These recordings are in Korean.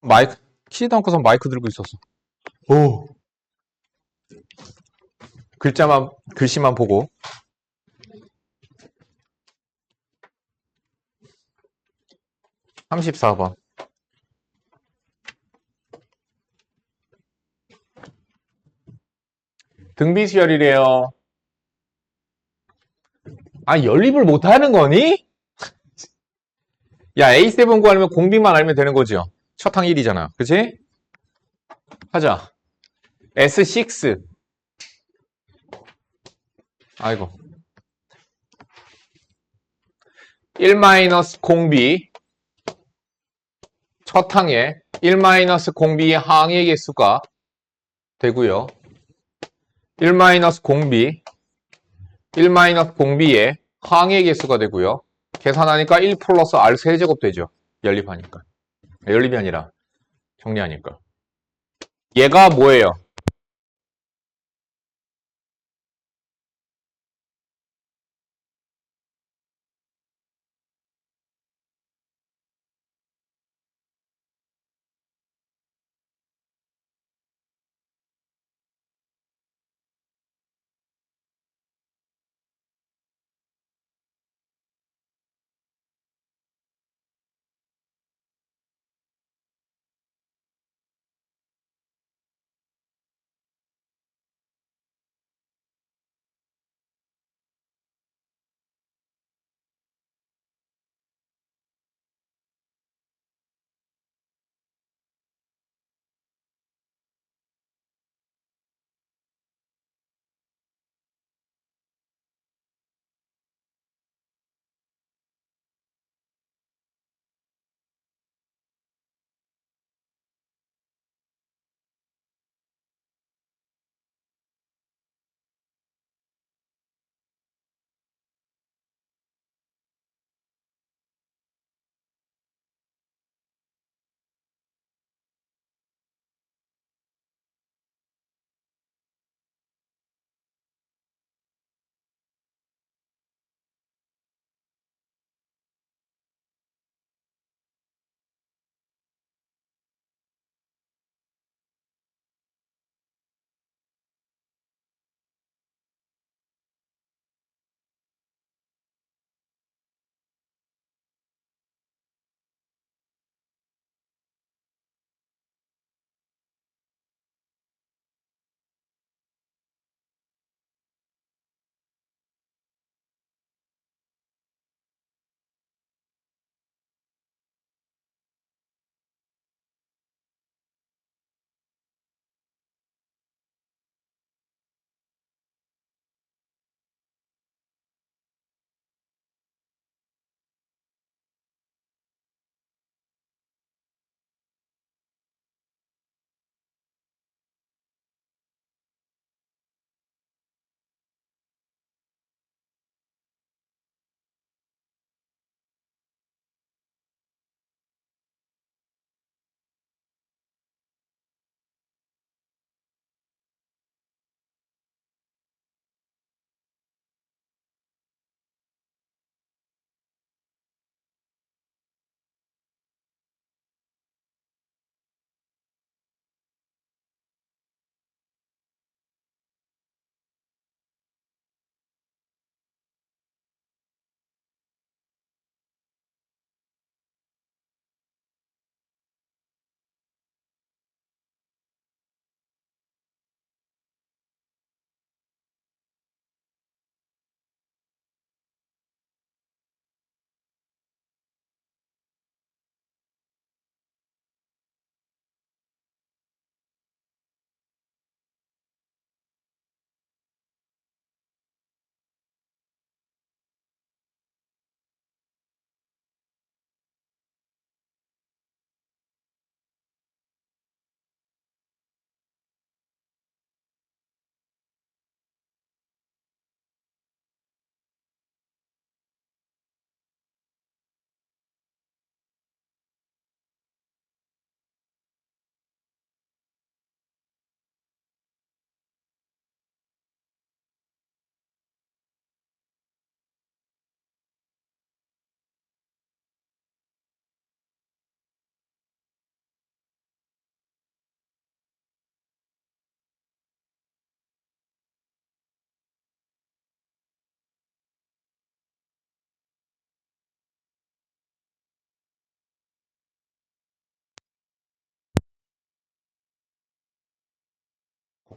마이크, 키지도 않고서 마이크 들고 있었어. 오. 글씨만 보고. 34번. 등비수열이래요. 아, 연립을 못하는 거니? 야, A7 구하려면 공비만 알면 되는 거죠. 첫 항 1이잖아. 그치? 하자. S6. 아이고. 1 공비. 첫 항에 1 공비의 항의 개수가 되고요. 1 공비. 1 공비의 항의 개수가 되고요. 계산하니까 1 플러스 R 세제곱 되죠. 연립하니까. 연립이 아니라 정리하니까. 얘가 뭐예요?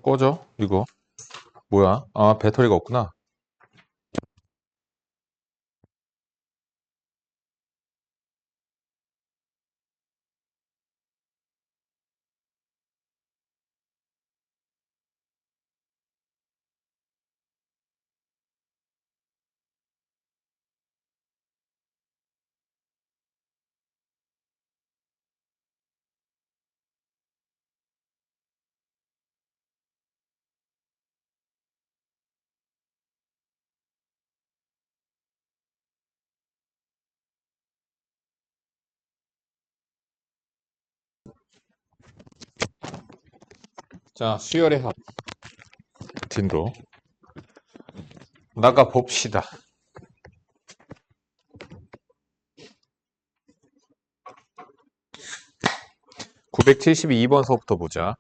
꺼져 이거 뭐야? 아 배터리가 없구나. 자 수열의 합 딘로 나가 봅시다. 972번서부터 보자.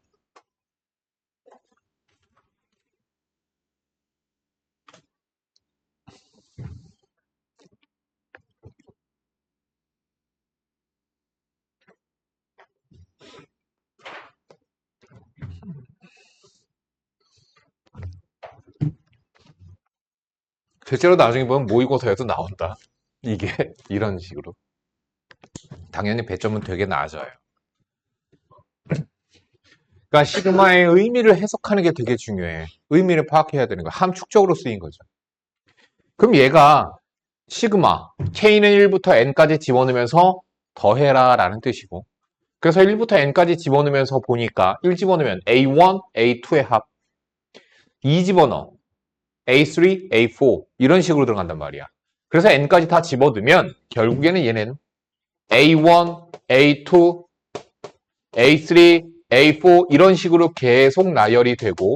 실제로 나중에 보면 모의고사에도 나온다. 이게 이런 식으로. 당연히 배점은 되게 낮아요. 그러니까 시그마의 의미를 해석하는 게 되게 중요해. 의미를 파악해야 되는 거야. 함축적으로 쓰인 거죠. 그럼 얘가 시그마, K는 1부터 N까지 집어넣으면서 더해라 라는 뜻이고, 그래서 1부터 N까지 집어넣으면서 보니까 1 집어넣으면 A1, A2의 합, 2 집어넣어 A3, A4 이런 식으로 들어간단 말이야. 그래서 N까지 다 집어넣으면 결국에는 얘는 A1, A2, A3, A4 이런 식으로 계속 나열이 되고,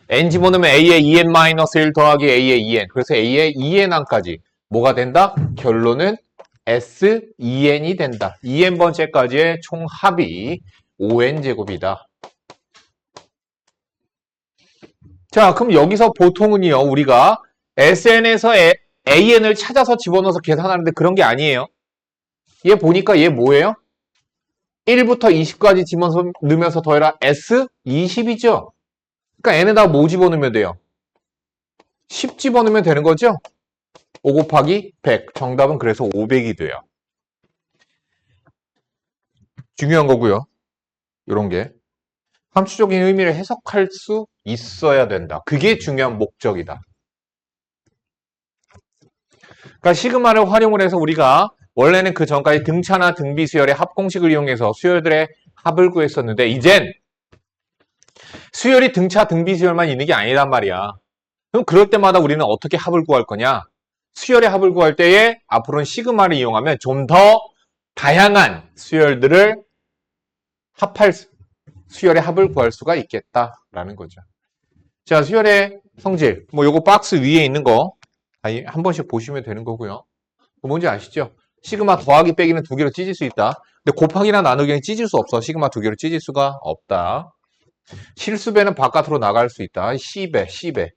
N 집어넣으면 A의 2N-1 더하기 A의 2N, 그래서 A의 2N1까지 뭐가 된다? 결론은 S2N이 된다. 2N번째까지의 총 합이 5N제곱이다. 자, 그럼 여기서 보통은요, 우리가 SN에서 AN을 찾아서 집어넣어서 계산하는데 그런 게 아니에요. 얘 보니까 얘 뭐예요? 1부터 20까지 집어넣으면서 더해라 S20이죠? 그러니까 N에다 뭐 집어넣으면 돼요? 10 집어넣으면 되는 거죠? 5 곱하기 100. 정답은 그래서 500이 돼요. 중요한 거고요. 이런 게. 함축적인 의미를 해석할 수 있어야 된다. 그게 중요한 목적이다. 그러니까 시그마를 활용을 해서 우리가 원래는 그 전까지 등차나 등비수열의 합공식을 이용해서 수열들의 합을 구했었는데 이젠 수열이 등차, 등비수열만 있는 게 아니란 말이야. 그럼 그럴 때마다 우리는 어떻게 합을 구할 거냐? 수열의 합을 구할 때에 앞으로는 시그마를 이용하면 좀 더 다양한 수열들을 합할 수열의 합을 구할 수가 있겠다라는 거죠. 자, 수열의 성질. 뭐 요거 박스 위에 있는 거 한 번씩 보시면 되는 거고요. 뭔지 아시죠? 시그마 더하기 빼기는 2개로 찢을 수 있다. 근데 곱하기나 나누기는 찢을 수 없어. 시그마 2개로 찢을 수가 없다. 실수배는 바깥으로 나갈 수 있다. C배, C배.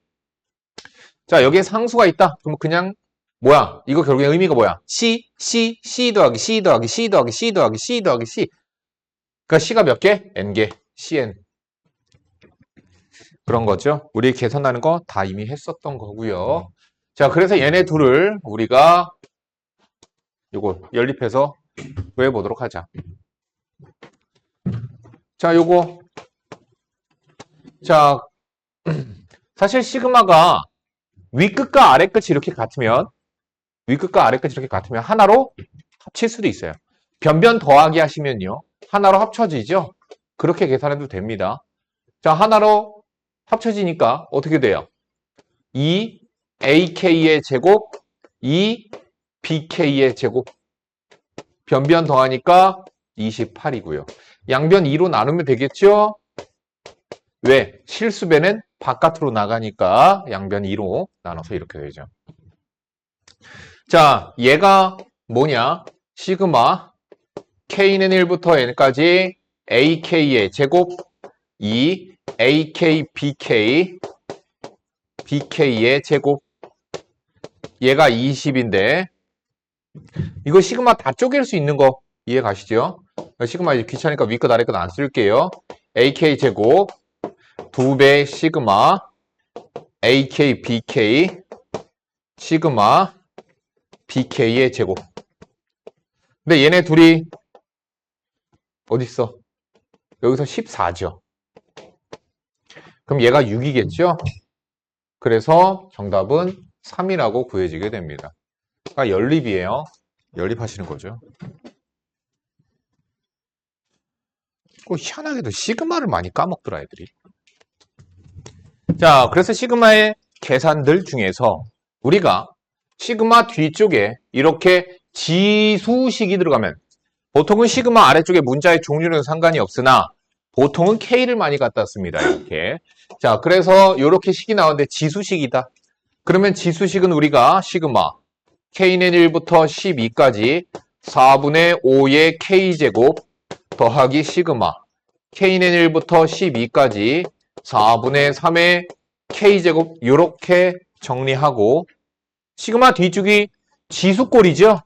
자, 여기에 상수가 있다. 그럼 그냥 뭐야? 이거 결국에 의미가 뭐야? C 더하기 C 더하기 C 더하기 C 더하기 C 더하기 C. 그러니까 C가 몇 개? N개. CN. 그런 거죠. 우리 계산하는 거 다 이미 했었던 거고요. 자, 그래서 얘네 둘을 우리가 요거 연립해서 구해보도록 하자. 자, 요거. 자, 사실 시그마가 윗끝과 아래끝이 이렇게 같으면 하나로 합칠 수도 있어요. 변변 더하기 하시면요. 하나로 합쳐지죠? 그렇게 계산해도 됩니다. 자, 하나로 합쳐지니까 어떻게 돼요? 2AK의 제곱, 2BK의 제곱. 변변 더하니까 28이고요. 양변 2로 나누면 되겠죠? 왜? 실수배는 바깥으로 나가니까 양변 2로 나눠서 이렇게 되죠. 자, 얘가 뭐냐? 시그마 K는 1부터 N까지 AK의 제곱 2 AK, BK, BK의 제곱 얘가 20인데 이거 시그마 다 쪼갤 수 있는 거 이해 가시죠? 시그마 귀찮으니까 위끝 아래끝 안 쓸게요. AK 제곱 2배 시그마 AK, BK 시그마 BK의 제곱. 근데 얘네 둘이 어딨어? 여기서 14죠. 그럼 얘가 6이겠죠? 그래서 정답은 3이라고 구해지게 됩니다. 그러니까 연립이에요. 연립하시는 거죠. 희한하게도 시그마를 많이 까먹더라, 애들이. 자, 그래서 시그마의 계산들 중에서 우리가 시그마 뒤쪽에 이렇게 지수식이 들어가면 보통은 시그마 아래쪽에 문자의 종류는 상관이 없으나 보통은 K를 많이 갖다 씁니다. 이렇게. 자, 그래서 이렇게 식이 나오는데 지수식이다. 그러면 지수식은 우리가 시그마 K는 1부터 12까지 4분의 5의 K제곱 더하기 시그마 K는 1부터 12까지 4분의 3의 K제곱 이렇게 정리하고 시그마 뒤쪽이 지수꼴이죠.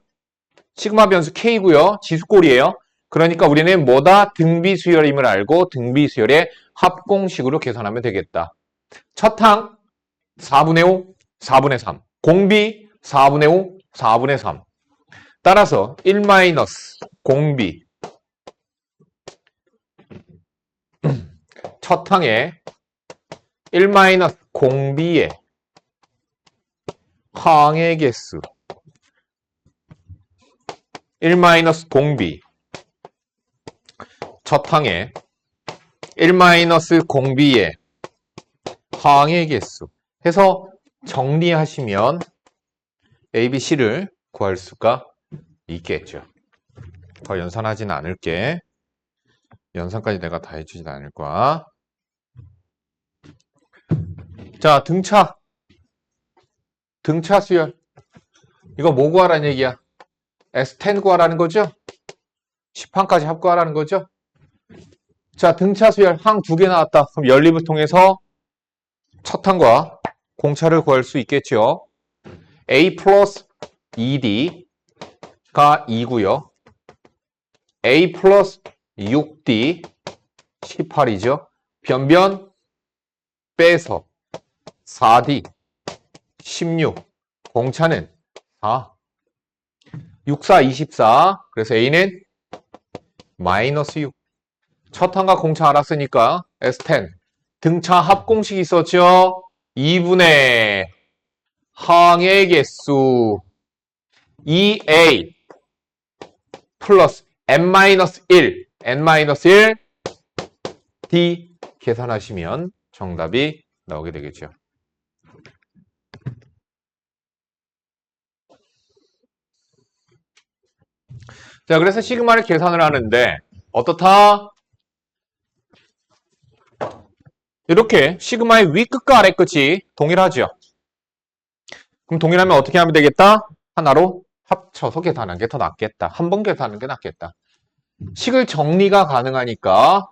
시그마 변수 K고요. 지수꼴이에요. 그러니까 우리는 뭐다? 등비수열임을 알고 등비수열의 합공식으로 계산하면 되겠다. 첫 항 4분의 5, 4분의 3. 공비 4분의 5, 4분의 3. 따라서 1 공비 첫 항에 1 공비의 항의 개수 1 공비 첫 항에 1 공비의 항의 개수 해서 정리하시면 A, B, C를 구할 수가 있겠죠. 더 연산하지는 않을게. 연산까지 내가 다 해주진 않을 거야. 자, 등차 수열. 이거 뭐 구하라는 얘기야? S10 구하라는 거죠? 10항까지 합구하라는 거죠? 자, 등차 수열 항 2개 나왔다. 그럼 연립을 통해서 첫 항과 공차를 구할 수 있겠죠? A 플러스 2D가 2고요. A 플러스 6D 18이죠. 변변 빼서 4D 16 공차는 4 6, 4, 24 그래서 A는 마이너스 6 첫 항과 공차 알았으니까 S10 등차 합공식이 있었죠. 2분의 항의 개수 2A 플러스 N-1 N-1 D 계산하시면 정답이 나오게 되겠죠. 자, 그래서 시그마를 계산을 하는데 어떻다? 이렇게 시그마의 위끝과 아래끝이 동일하죠. 그럼 동일하면 어떻게 하면 되겠다? 하나로 합쳐서 계산하는 게 더 낫겠다. 한 번 계산하는 게 낫겠다. 식을 정리가 가능하니까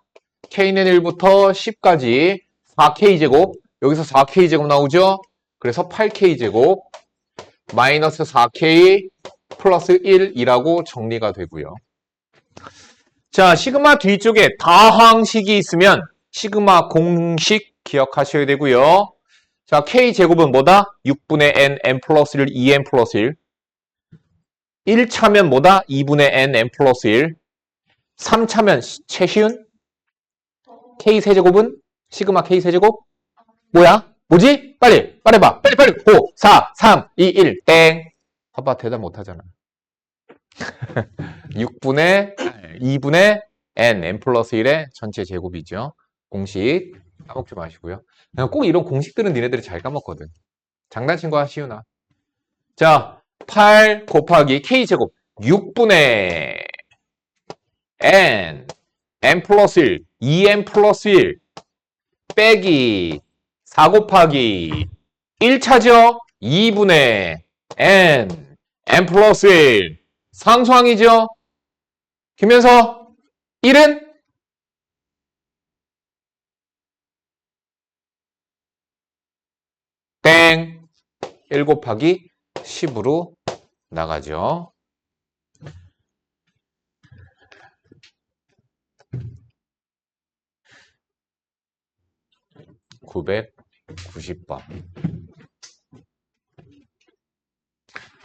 K는 1부터 10까지 4K제곱 여기서 4K제곱 나오죠? 그래서 8K제곱 마이너스 4K 플러스 1이라고 정리가 되고요. 자, 시그마 뒤쪽에 다항식이 있으면 시그마 공식 기억하셔야 되고요. 자, K제곱은 뭐다? 6분의 N, N 플러스 1, 2N 플러스 1. 1차면 뭐다? 2분의 N, N 플러스 1. 3차면 최시운? K세제곱은? 시그마 K세제곱? 뭐야? 뭐지? 빨리 봐. 빨리. 5, 4, 3, 2, 1, 땡. 봐봐, 대답 못하잖아. 2분의 N, N 플러스 1의 전체 제곱이죠. 공식 까먹지 마시고요. 꼭 이런 공식들은 니네들이 잘 까먹거든. 장난친 거야, 시윤아. 자, 8 곱하기 K제곱 6분의 N, N 플러스 1, 2N 플러스 1 빼기 4 곱하기 1차죠? 2분의 N, N 플러스 1 상수항이죠? 그러면서 1은 땡 1 곱하기 10으로 나가죠. 990번.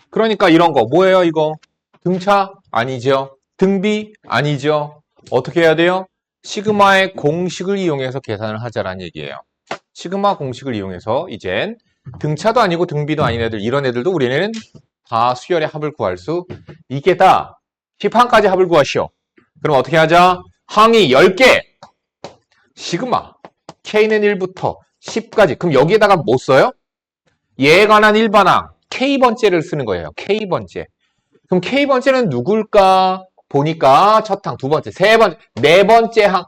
그러니까 이런 거 뭐예요 이거? 등차? 아니죠. 등비? 아니죠. 어떻게 해야 돼요? 시그마의 공식을 이용해서 계산을 하자라는 얘기예요. 시그마 공식을 이용해서 이젠 등차도 아니고 등비도 아닌 애들, 이런 애들도 우리는 다 수열의 합을 구할 수 있겠다. 10항까지 합을 구하시오. 그럼 어떻게 하자? 항이 10개. 시그마 K는 1부터 10까지. 그럼 여기에다가 뭐 써요? 얘에 관한 일반항 K번째를 쓰는 거예요. K번째. 그럼 K번째는 누굴까? 보니까 첫 항, 두 번째, 세 번째, 네 번째 항.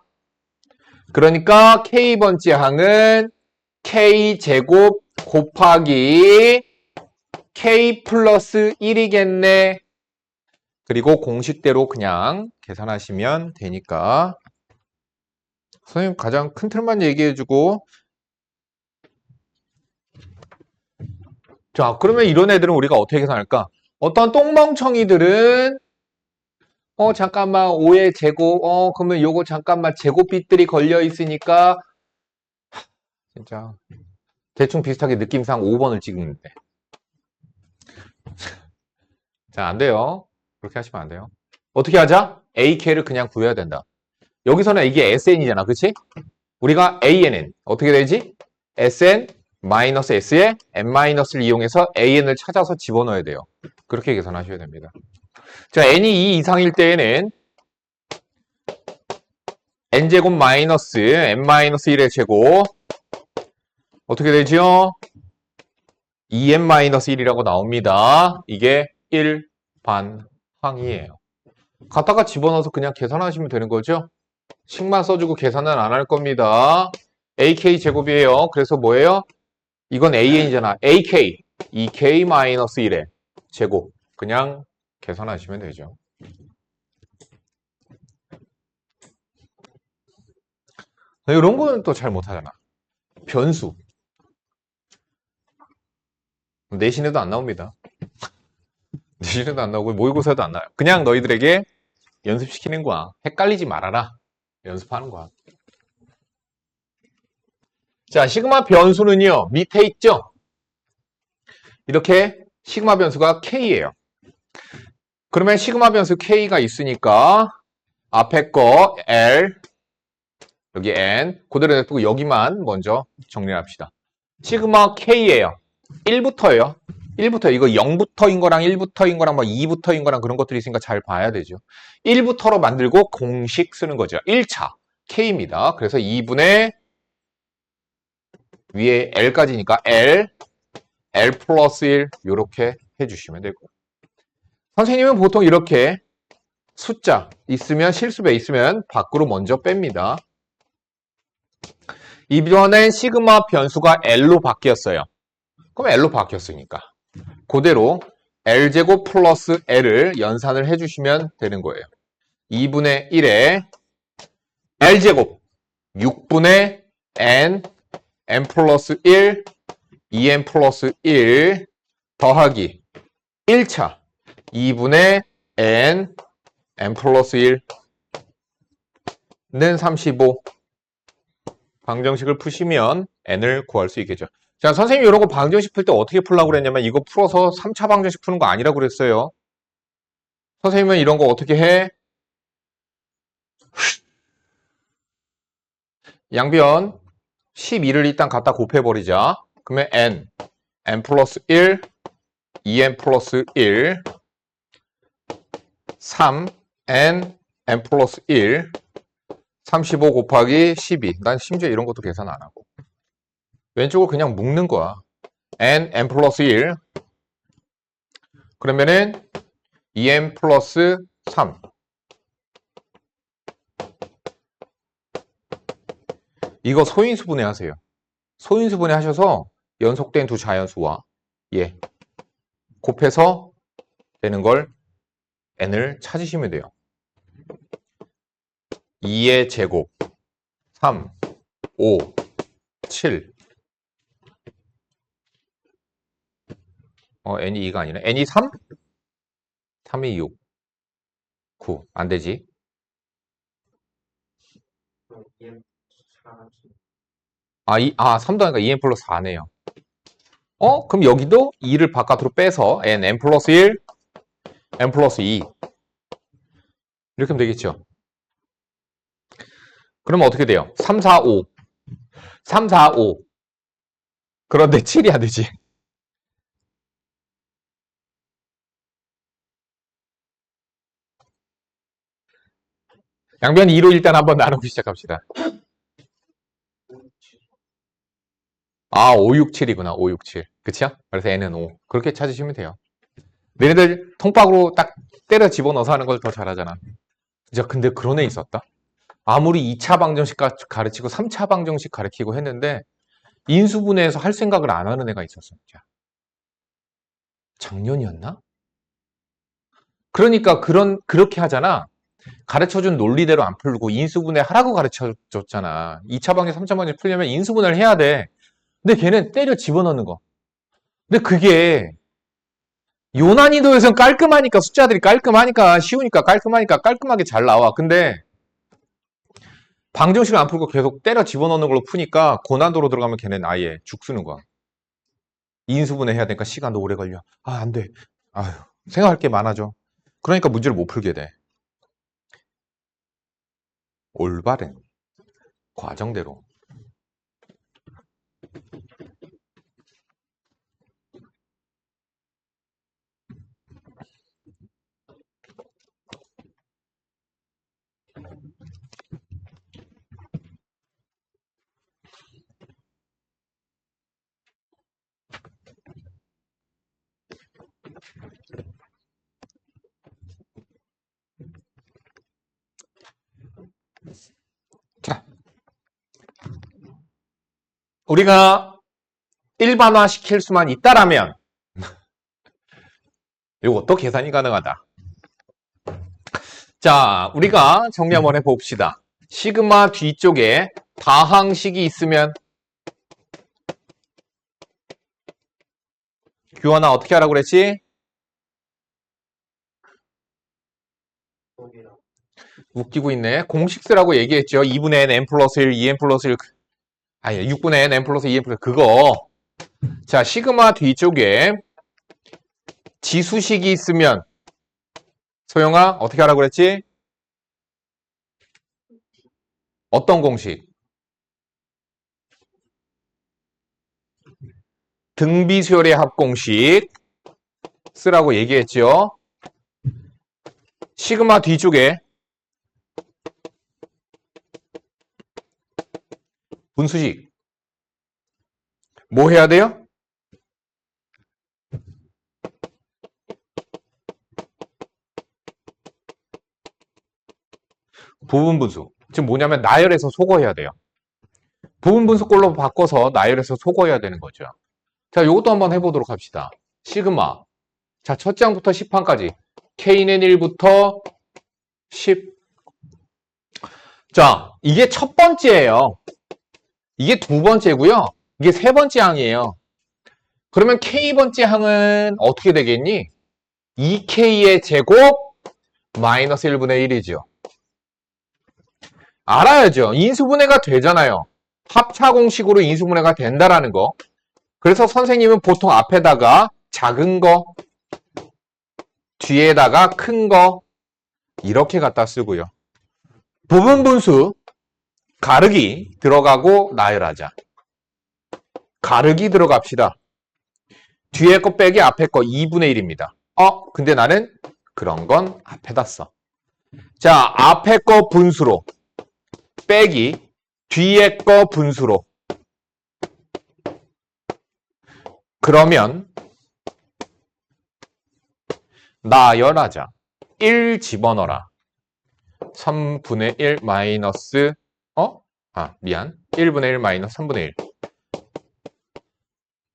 그러니까 K번째 항은 K제곱 곱하기 K 플러스 1이겠네. 그리고 공식대로 그냥 계산하시면 되니까. 선생님 가장 큰 틀만 얘기해주고. 자, 그러면 이런 애들은 우리가 어떻게 계산할까? 어떤 똥멍청이들은 잠깐만 5의 제곱 그러면 요거 잠깐만 제곱빗들이 걸려 있으니까 진짜 대충 비슷하게 느낌상 5번을 찍는데. 자, 안 돼요. 그렇게 하시면 안 돼요. 어떻게 하자? AK를 그냥 구해야 된다. 여기서는 이게 SN이잖아. 그치? 우리가 AN은 어떻게 되지? SN 마이너스 S에 N-를 이용해서 AN을 찾아서 집어넣어야 돼요. 그렇게 계산하셔야 됩니다. 자, N이 2 이상일 때에는 N제곱 마이너스 N-1의 제곱 어떻게 되죠? 2n-1이라고 나옵니다. 이게 1반항이에요. 갖다가 집어넣어서 그냥 계산하시면 되는 거죠. 식만 써주고 계산은 안 할 겁니다. AK 제곱이에요. 그래서 뭐예요? 이건 AN이잖아. AK 2K-1의 제곱. 그냥 계산하시면 되죠. 이런 거는 또 잘 못하잖아. 변수. 내신에도 안 나옵니다. 내신에도 안 나오고 모의고사에도 안 나와요. 그냥 너희들에게 연습시키는 거야. 헷갈리지 말아라. 연습하는 거야. 자, 시그마 변수는요. 밑에 있죠? 이렇게 시그마 변수가 K예요. 그러면 시그마 변수 K가 있으니까 앞에 거 L, 여기 N, 그대로 냅두고 여기만 먼저 정리합시다. 시그마 K예요. 1부터예요. 1부터 이거 0부터인 거랑 1부터인 거랑 뭐 2부터인 거랑 그런 것들이 있으니까 잘 봐야 되죠. 1부터로 만들고 공식 쓰는 거죠. 1차 K입니다. 그래서 2분의 위에 L까지니까 L 플러스 1 이렇게 해주시면 되고, 선생님은 보통 이렇게 숫자 있으면 실수배 있으면 밖으로 먼저 뺍니다. 이번엔 시그마 변수가 L로 바뀌었어요. 그럼 L로 바뀌었으니까 그대로 L제곱 플러스 L을 연산을 해주시면 되는 거예요. 2분의 1에 L제곱 6분의 N 플러스 1 2n 플러스 1 더하기 1차 2분의 n 플러스 1는 35. 방정식을 푸시면 n을 구할 수 있겠죠. 자, 선생님이 이런 거 방정식 풀 때 어떻게 풀라고 그랬냐면 이거 풀어서 3차 방정식 푸는 거 아니라고 그랬어요. 선생님은 이런 거 어떻게 해? 양변 12를 일단 갖다 곱해버리자. 그러면 n 플러스 1 2n 플러스 1 3 n 플러스 1 35 곱하기 12. 난 심지어 이런 것도 계산 안 하고 왼쪽을 그냥 묶는 거야. n 플러스 1 그러면은 2n 플러스 3 이거 소인수분해 하세요. 소인수분해 하셔서 연속된 두 자연수와 곱해서 되는 걸 n을 찾으시면 돼요. 2의 제곱 3, 5, 7 n이 2가 아니네. n이 3? 3이 6 9 안되지. 3 더하니까 2n 플러스 4네요. 그럼 여기도 2를 바깥으로 빼서 n 플러스 1, n 플러스 2. 이렇게 하면 되겠죠. 그러면 어떻게 돼요? 3, 4, 5. 3, 4, 5. 그런데 7이 안 되지. 양변 2로 일단 한번 나누고 시작합시다. 5, 6, 7이구나. 5, 6, 7. 그쵸? 그래서 n은 5. 그렇게 찾으시면 돼요. 너희들 통박으로 딱 때려 집어넣어서 하는 걸 더 잘하잖아. 진짜 근데 그런 애 있었다. 아무리 2차 방정식 가르치고 3차 방정식 가르치고 했는데 인수분해에서 할 생각을 안 하는 애가 있었어. 진짜. 작년이었나? 그러니까 그렇게 하잖아. 가르쳐준 논리대로 안 풀고 인수분해 하라고 가르쳐줬잖아. 2차 방정식, 3차 방정식 풀려면 인수분해를 해야 돼. 근데 걔는 때려 집어넣는 거. 근데 그게 요난이도에선 깔끔하니까 숫자들이 깔끔하니까 쉬우니까 깔끔하니까 깔끔하게 잘 나와. 근데 방정식을 안 풀고 계속 때려 집어넣는 걸로 푸니까 고난도로 들어가면 걔는 아예 죽 쓰는 거야. 인수분해 해야 되니까 시간도 오래 걸려. 안 돼. 아휴, 생각할 게 많아져. 그러니까 문제를 못 풀게 돼. 올바른 과정대로. 자, 우리가 일반화 시킬 수만 있다라면 이것도 계산이 가능하다. 자, 우리가 정리 한번 해봅시다. 시그마 뒤쪽에 다항식이 있으면 규환아 어떻게 하라고 그랬지? 웃기고 있네. 공식 쓰라고 얘기했죠. 2분의 n, n 플러스 1, 2n 플러스 1. 6분의 n, n 플러스 2n 플러스 그거. 자, 시그마 뒤쪽에 지수식이 있으면 소영아 어떻게 하라고 그랬지? 어떤 공식? 등비수열의 합공식 쓰라고 얘기했죠. 시그마 뒤쪽에 분수식 뭐 해야 돼요? 부분분수. 지금 뭐냐면 나열해서 속어야 돼요. 부분분수꼴로 바꿔서 나열해서 속어야 되는 거죠. 자, 이것도 한번 해보도록 합시다. 시그마. 자, 첫 장부터 10항까지. K는 1부터 10. 자, 이게 첫 번째예요. 이게 두 번째고요. 이게 세 번째 항이에요. 그러면 K번째 항은 어떻게 되겠니? 2K의 제곱 마이너스 1분의 1이죠. 알아야죠. 인수분해가 되잖아요. 합차공식으로 인수분해가 된다라는 거. 그래서 선생님은 보통 앞에다가 작은 거, 뒤에다가 큰 거 이렇게 갖다 쓰고요. 부분분수 가르기 들어가고 나열하자. 가르기 들어갑시다. 뒤에 거 빼기 앞에 거 2분의 1입니다. 근데 나는 그런 건 앞에다 써. 자, 앞에 거 분수로 빼기 뒤에 거 분수로. 그러면 나열하자. 1 집어넣어라. 3분의 1 마이너스 1분의 1 마이너스 3분의 1.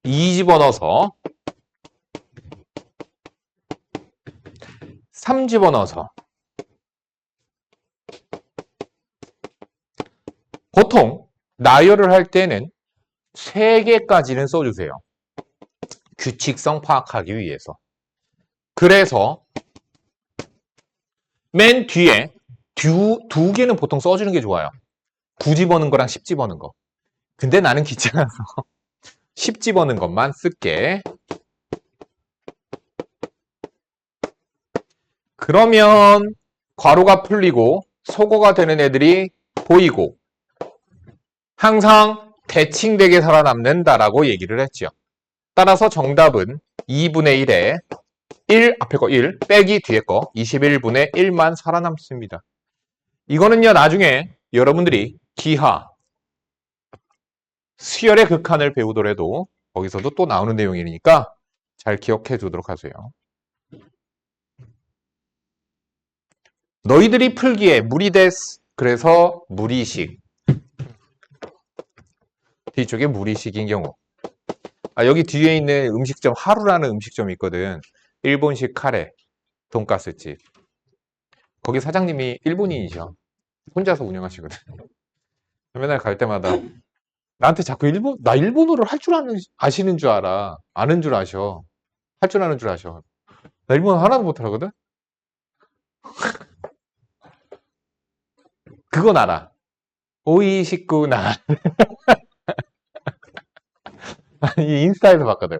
2 집어넣어서 3 집어넣어서 보통 나열을 할 때는 3개까지는 써주세요. 규칙성 파악하기 위해서. 그래서 맨 뒤에 두 개는 보통 써주는 게 좋아요. 9 집어넣은 거랑 10 집어넣은 거. 근데 나는 귀찮아서 10 집어넣은 것만 쓸게. 그러면 괄호가 풀리고 소거가 되는 애들이 보이고 항상 대칭되게 살아남는다라고 얘기를 했죠. 따라서 정답은 2분의 1에 1 앞에 거 1 빼기 뒤에 거 21분의 1만 살아남습니다. 이거는요 나중에 여러분들이 기하 수열의 극한을 배우더라도 거기서도 또 나오는 내용이니까 잘 기억해 두도록 하세요. 너희들이 풀기에 무리데스. 그래서 무리식. 뒤쪽에 무리식인 경우. 여기 뒤에 있는 음식점 하루라는 음식점이 있거든. 일본식 카레 돈가스집. 거기 사장님이 일본인이셔. 혼자서 운영하시거든. 맨날 갈 때마다 나한테 자꾸 나 일본어를 할 줄 아시는 줄 알아. 아는 줄 아셔. 할 줄 아는 줄 아셔. 나 일본어 하나도 못하거든? 그건 알아. 오이시쿠나. 아니, 인스타에서 봤거든.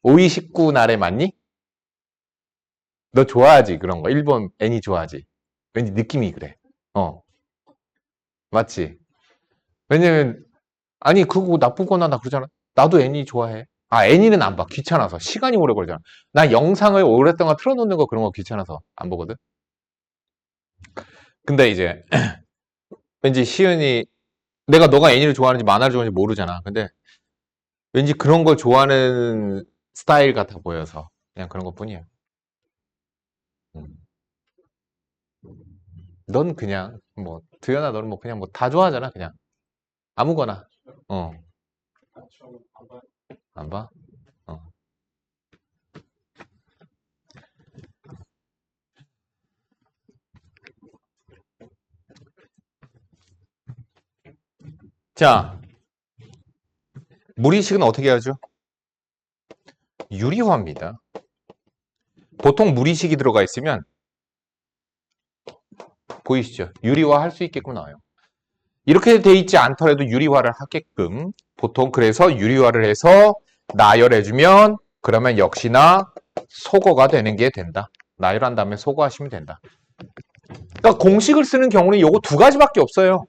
오이시쿠나레 맞니? 너 좋아하지, 그런 거. 일본 애니 좋아하지. 왠지 느낌이 그래. 맞지? 왜냐면, 아니, 그거 나쁘거나 나 그러잖아. 나도 애니 좋아해. 애니는 안 봐. 귀찮아서. 시간이 오래 걸리잖아. 나 영상을 오랫동안 틀어놓는 거 그런 거 귀찮아서 안 보거든? 근데 이제, 왠지 시은이, 너가 애니를 좋아하는지 만화를 좋아하는지 모르잖아. 근데 왠지 그런 걸 좋아하는 스타일 같아 보여서. 그냥 그런 것 뿐이야. 음. 넌 그냥, 두현아, 너는 그냥 다 좋아하잖아, 그냥. 아무거나. 어. 안 봐? 어. 자, 무리식은 어떻게 하죠? 유리화입니다. 보통 무리식이 들어가 있으면 보이시죠? 유리화 할 수 있게끔 나와요. 이렇게 돼 있지 않더라도 유리화를 하게끔 보통 그래서 유리화를 해서 나열해주면 그러면 역시나 소거가 되는 게 된다. 나열한 다음에 소거하시면 된다. 그러니까 공식을 쓰는 경우는 요거 두 가지밖에 없어요.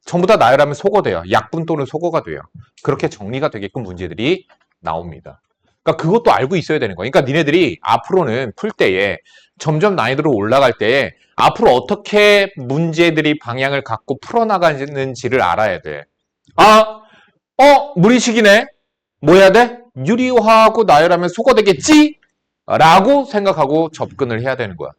전부 다 나열하면 소거돼요. 약분 또는 소거가 돼요. 그렇게 정리가 되게끔 문제들이 나옵니다. 그러니까 그것도 알고 있어야 되는 거예요. 그러니까 니네들이 앞으로는 풀 때에 점점 난이도로 올라갈 때에 앞으로 어떻게 문제들이 방향을 갖고 풀어나가는지를 알아야 돼. 무리식이네. 뭐 해야 돼? 유리화하고 나열하면 소거되겠지? 라고 생각하고 접근을 해야 되는 거야.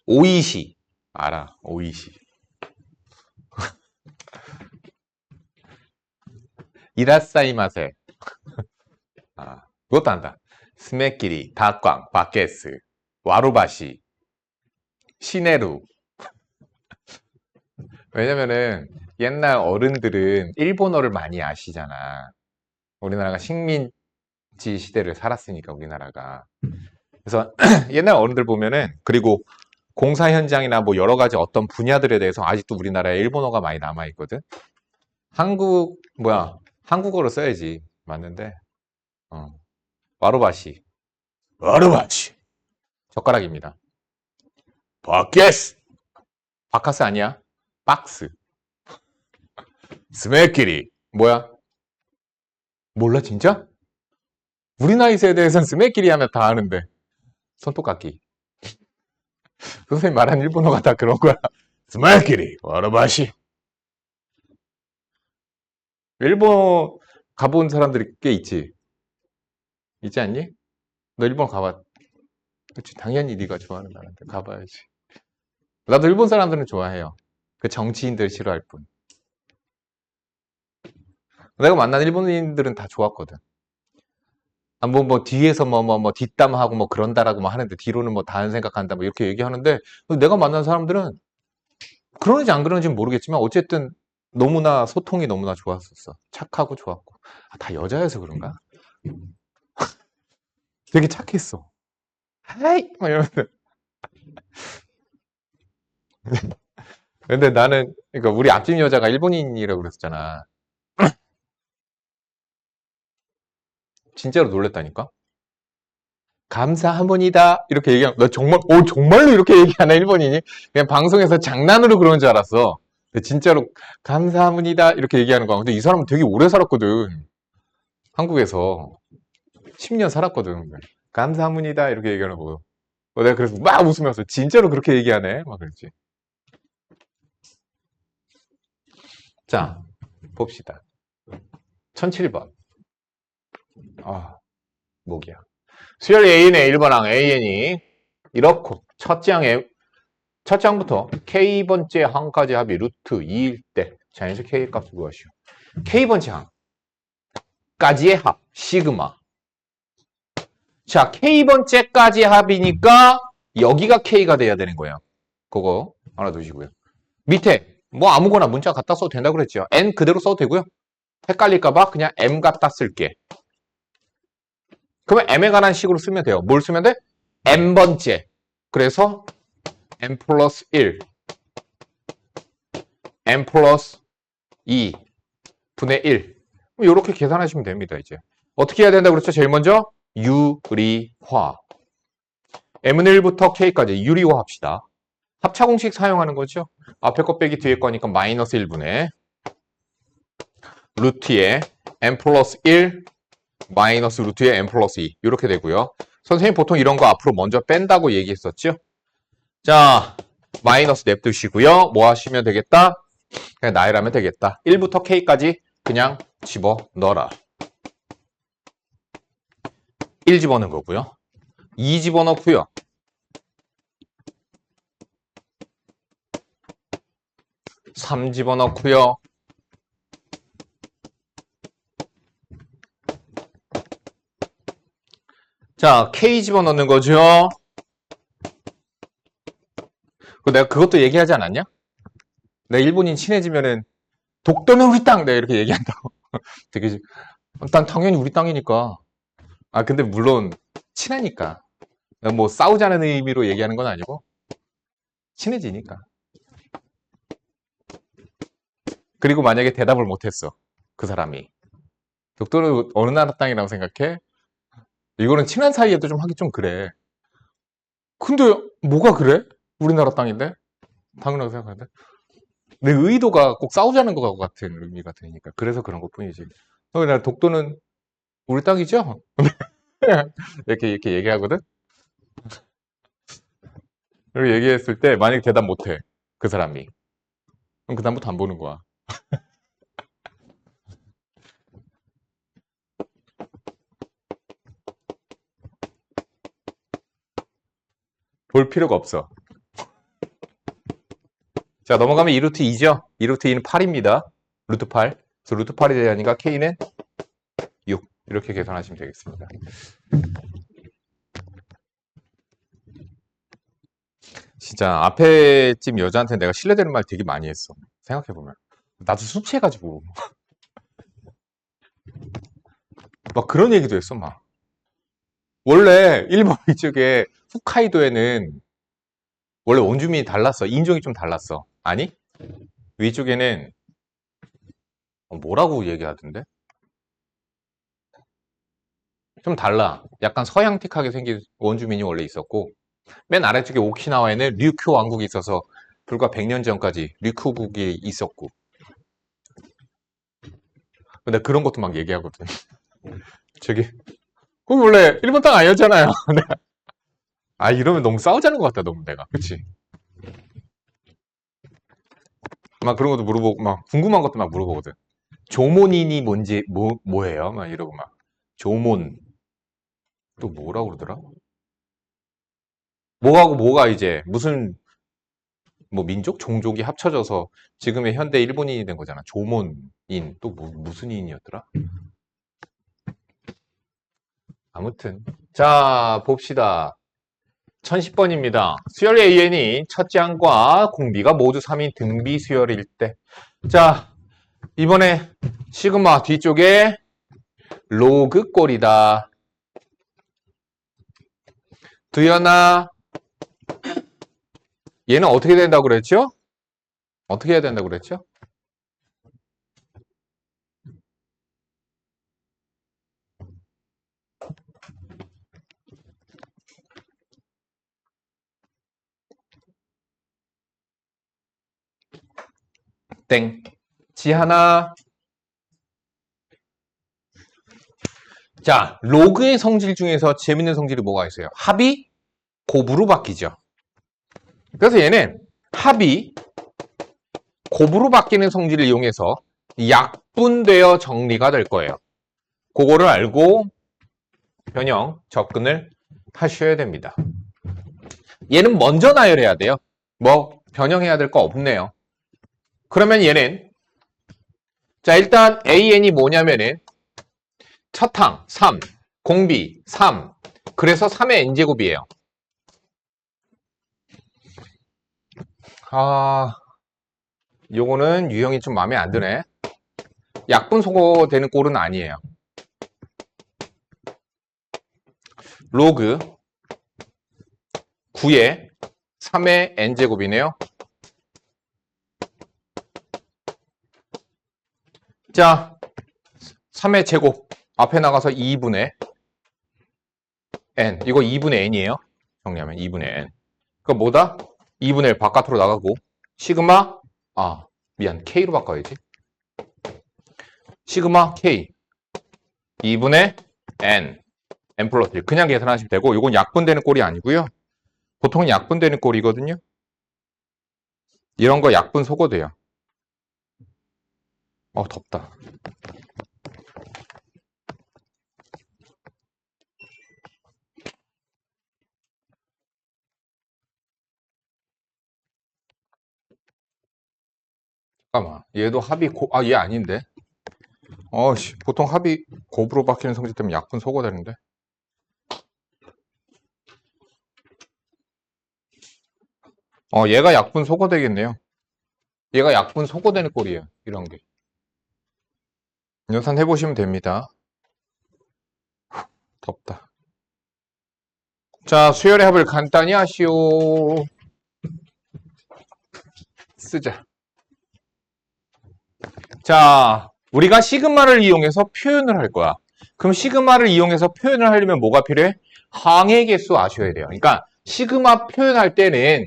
오이시. 알아, 오이시. 이라사이마세. 그것도 안다. 스메끼리, 다꽝, 바케스, 와루바시, 시네루. 왜냐면은 옛날 어른들은 일본어를 많이 아시잖아. 우리나라가 식민지 시대를 살았으니까 우리나라가. 그래서 옛날 어른들 보면은 그리고 공사 현장이나 뭐 여러 가지 어떤 분야들에 대해서 아직도 우리나라에 일본어가 많이 남아 있거든. 한국어로 써야지. 맞는데. 와루바시. 와루바시. 젓가락입니다. 바케스. 바카스 아니야? 박스. 스메끼리. 뭐야? 몰라 진짜? 우리 나이 세대에선 스메끼리 하면 다 아는데. 손톱깎이. 선생님 말한 일본어가 다 그런 거야. 스메끼리. 와루바시. 일본 가본 사람들이 꽤 있지. 있지 않니? 너 일본 가봤. 그치, 당연히 네가 좋아하는 나라인데 가봐야지. 나도 일본 사람들은 좋아해요. 그 정치인들 싫어할 뿐. 내가 만난 일본인들은 다 좋았거든. 뒤에서 뒷담하고 그런다라고 하는데 뒤로는 다른 생각한다 이렇게 얘기하는데 내가 만난 사람들은 그러는지 안 그러는지는 모르겠지만 어쨌든 너무나 소통이 너무나 좋았었어. 착하고 좋았고. 다 여자여서 그런가? 되게 착했어. 하이! 막 이러면서 근데 나는, 그러니까 우리 앞집 여자가 일본인이라고 그랬었잖아. 진짜로 놀랬다니까? 감사합니다. 이렇게 얘기하면, 나 정말, 정말로 이렇게 얘기하나, 일본인이? 그냥 방송에서 장난으로 그러는 줄 알았어. 근데 진짜로, 감사합니다. 이렇게 얘기하는 거야. 근데 이 사람은 되게 오래 살았거든. 한국에서. 10년 살았거든. 감사합니다. 이렇게 얘기하는 거. 내가 그래서 막 웃으면서, 진짜로 그렇게 얘기하네? 막 그랬지. 자, 봅시다. 1007번. 아, 목이야. 수열 A의 1번항 AN이 이렇고, 첫 장부터 K번째 항까지 합이 루트 2일 때 자연수 K 값을 구하시오. K번째 항까지의 합, 시그마. 자, K번째까지 합이니까 여기가 K가 돼야 되는 거예요. 그거 알아두시고요. 밑에 뭐 아무거나 문자 갖다 써도 된다고 그랬죠. N 그대로 써도 되고요. 헷갈릴까봐 그냥 M 갖다 쓸게. 그러면 M에 관한 식으로 쓰면 돼요. 뭘 쓰면 돼? M번째. 그래서 M 플러스 1, M 플러스 2 분의 1. 이렇게 계산하시면 됩니다, 이제. 어떻게 해야 된다고 그랬죠? 제일 먼저 유리화. M은 1부터 K까지 유리화 합시다. 합차 공식 사용하는 거죠. 앞에 거 빼기 뒤에 거니까 마이너스 1분의 루트에 M 플러스 1 마이너스 루트에 M 플러스 2 이렇게 되고요. 선생님 보통 이런 거 앞으로 먼저 뺀다고 얘기했었죠. 자, 마이너스 냅두시고요. 뭐 하시면 되겠다? 그냥 나열하면 되겠다. 1부터 K까지 그냥 집어넣어라. 1 집어넣은 거고요. 2 집어넣고요. 3 집어넣고요. 자, K 집어넣는 거죠. 내가 그것도 얘기하지 않았냐? 내가 일본인 친해지면은 독도는 우리 땅! 내가 이렇게 얘기한다고. 되게, 난 당연히 우리 땅이니까. 아, 근데 물론 친하니까. 뭐 싸우자는 의미로 얘기하는 건 아니고 친해지니까. 그리고 만약에 대답을 못했어. 그 사람이. 독도는 어느 나라 땅이라고 생각해? 이거는 친한 사이에도 좀 하기 좀 그래. 근데 뭐가 그래? 우리나라 땅인데? 당연하게 생각하는데? 내 의도가 꼭 싸우자는 것 같은 의미가 드니까. 그래서 그런 것 뿐이지. 나 독도는 우리 땅이죠? 이렇게 얘기하거든? 이렇게 얘기했을 때 만약에 대답 못해. 그 사람이. 그럼 그다음부터 안 보는 거야. 볼 필요가 없어. 자, 넘어가면 2루트 2죠? 2루트 2는 8입니다. 루트 8. 그래서 루트 8이 되니까 K는 6. 이렇게 계산하시면 되겠습니다. 진짜 앞에 집 여자한테 내가 실례되는 말 되게 많이 했어. 생각해보면. 나도 술 취해가지고. 막 그런 얘기도 했어, 막. 원래 일본 이쪽에 홋카이도에는 원래 원주민이 달랐어. 인종이 좀 달랐어. 아니? 위쪽에는 뭐라고 얘기하던데? 좀 달라. 약간 서양틱하게 생긴 원주민이 원래 있었고 맨 아래쪽에 오키나와에는 류큐 왕국이 있어서 불과 100년 전까지 류큐국이 있었고 근데 그런 것도 막 얘기하거든. 저기 거기 원래 일본 땅 아니었잖아요. 아 이러면 너무 싸우자는 것 같다 너무 내가. 그치? 막 그런 것도 물어보고 막 궁금한 것도 막 물어보거든. 조몬인이 뭔지 뭐예요? 막 이러고 막 조몬 또 뭐라고 그러더라? 뭐하고 뭐가 이제 무슨 뭐 민족 종족이 합쳐져서 지금의 현대 일본인이 된 거잖아. 조몬인 또 무슨 인이었더라? 아무튼 자 봅시다. 1010번입니다. 수열 AN이 첫째 항과 공비가 모두 3인 등비 수열일 때. 자, 이번에 시그마 뒤쪽에 로그 꼴이다. 두연아, 얘는 어떻게 된다고 그랬죠? 어떻게 해야 된다고 그랬죠? 땡. 지하나. 자, 로그의 성질 중에서 재밌는 성질이 뭐가 있어요? 합이 곱으로 바뀌죠. 그래서 얘는 합이 곱으로 바뀌는 성질을 이용해서 약분되어 정리가 될 거예요. 그거를 알고 변형, 접근을 하셔야 됩니다. 얘는 먼저 나열해야 돼요. 뭐 변형해야 될 거 없네요. 그러면 얘는 자 일단 AN이 뭐냐면은 첫 항 3, 공비 3, 그래서 3의 n제곱이에요. 요거는 유형이 좀 마음에 안 드네. 약분 소거되는 꼴은 아니에요. 로그 9에 3의 n제곱이네요. 자, 3의 제곱 앞에 나가서 2분의 n. 이거 2분의 n이에요. 정리하면 2분의 n. 그거 뭐다? 2분의 1 바깥으로 나가고 시그마 미안 k로 바꿔야지. 시그마 k 2분의 n n 플러스 1 그냥 계산하시면 되고 이건 약분되는 꼴이 아니고요. 보통 약분되는 꼴이거든요. 이런 거 약분 소거돼요. 덥다. 잠깐만. 얘도 합이 얘 아닌데. 보통 합이 곱으로 바뀌는 성질 때문에 약분 소거되는데. 얘가 약분 소거되겠네요. 얘가 약분 소거되는 꼴이에요. 이런 게. 연산 해보시면 됩니다. 덥다. 자, 수열의 합을 간단히 하시오. 쓰자. 자, 우리가 시그마를 이용해서 표현을 할 거야. 그럼 시그마를 이용해서 표현을 하려면 뭐가 필요해? 항의 개수 아셔야 돼요. 그러니까 시그마 표현할 때는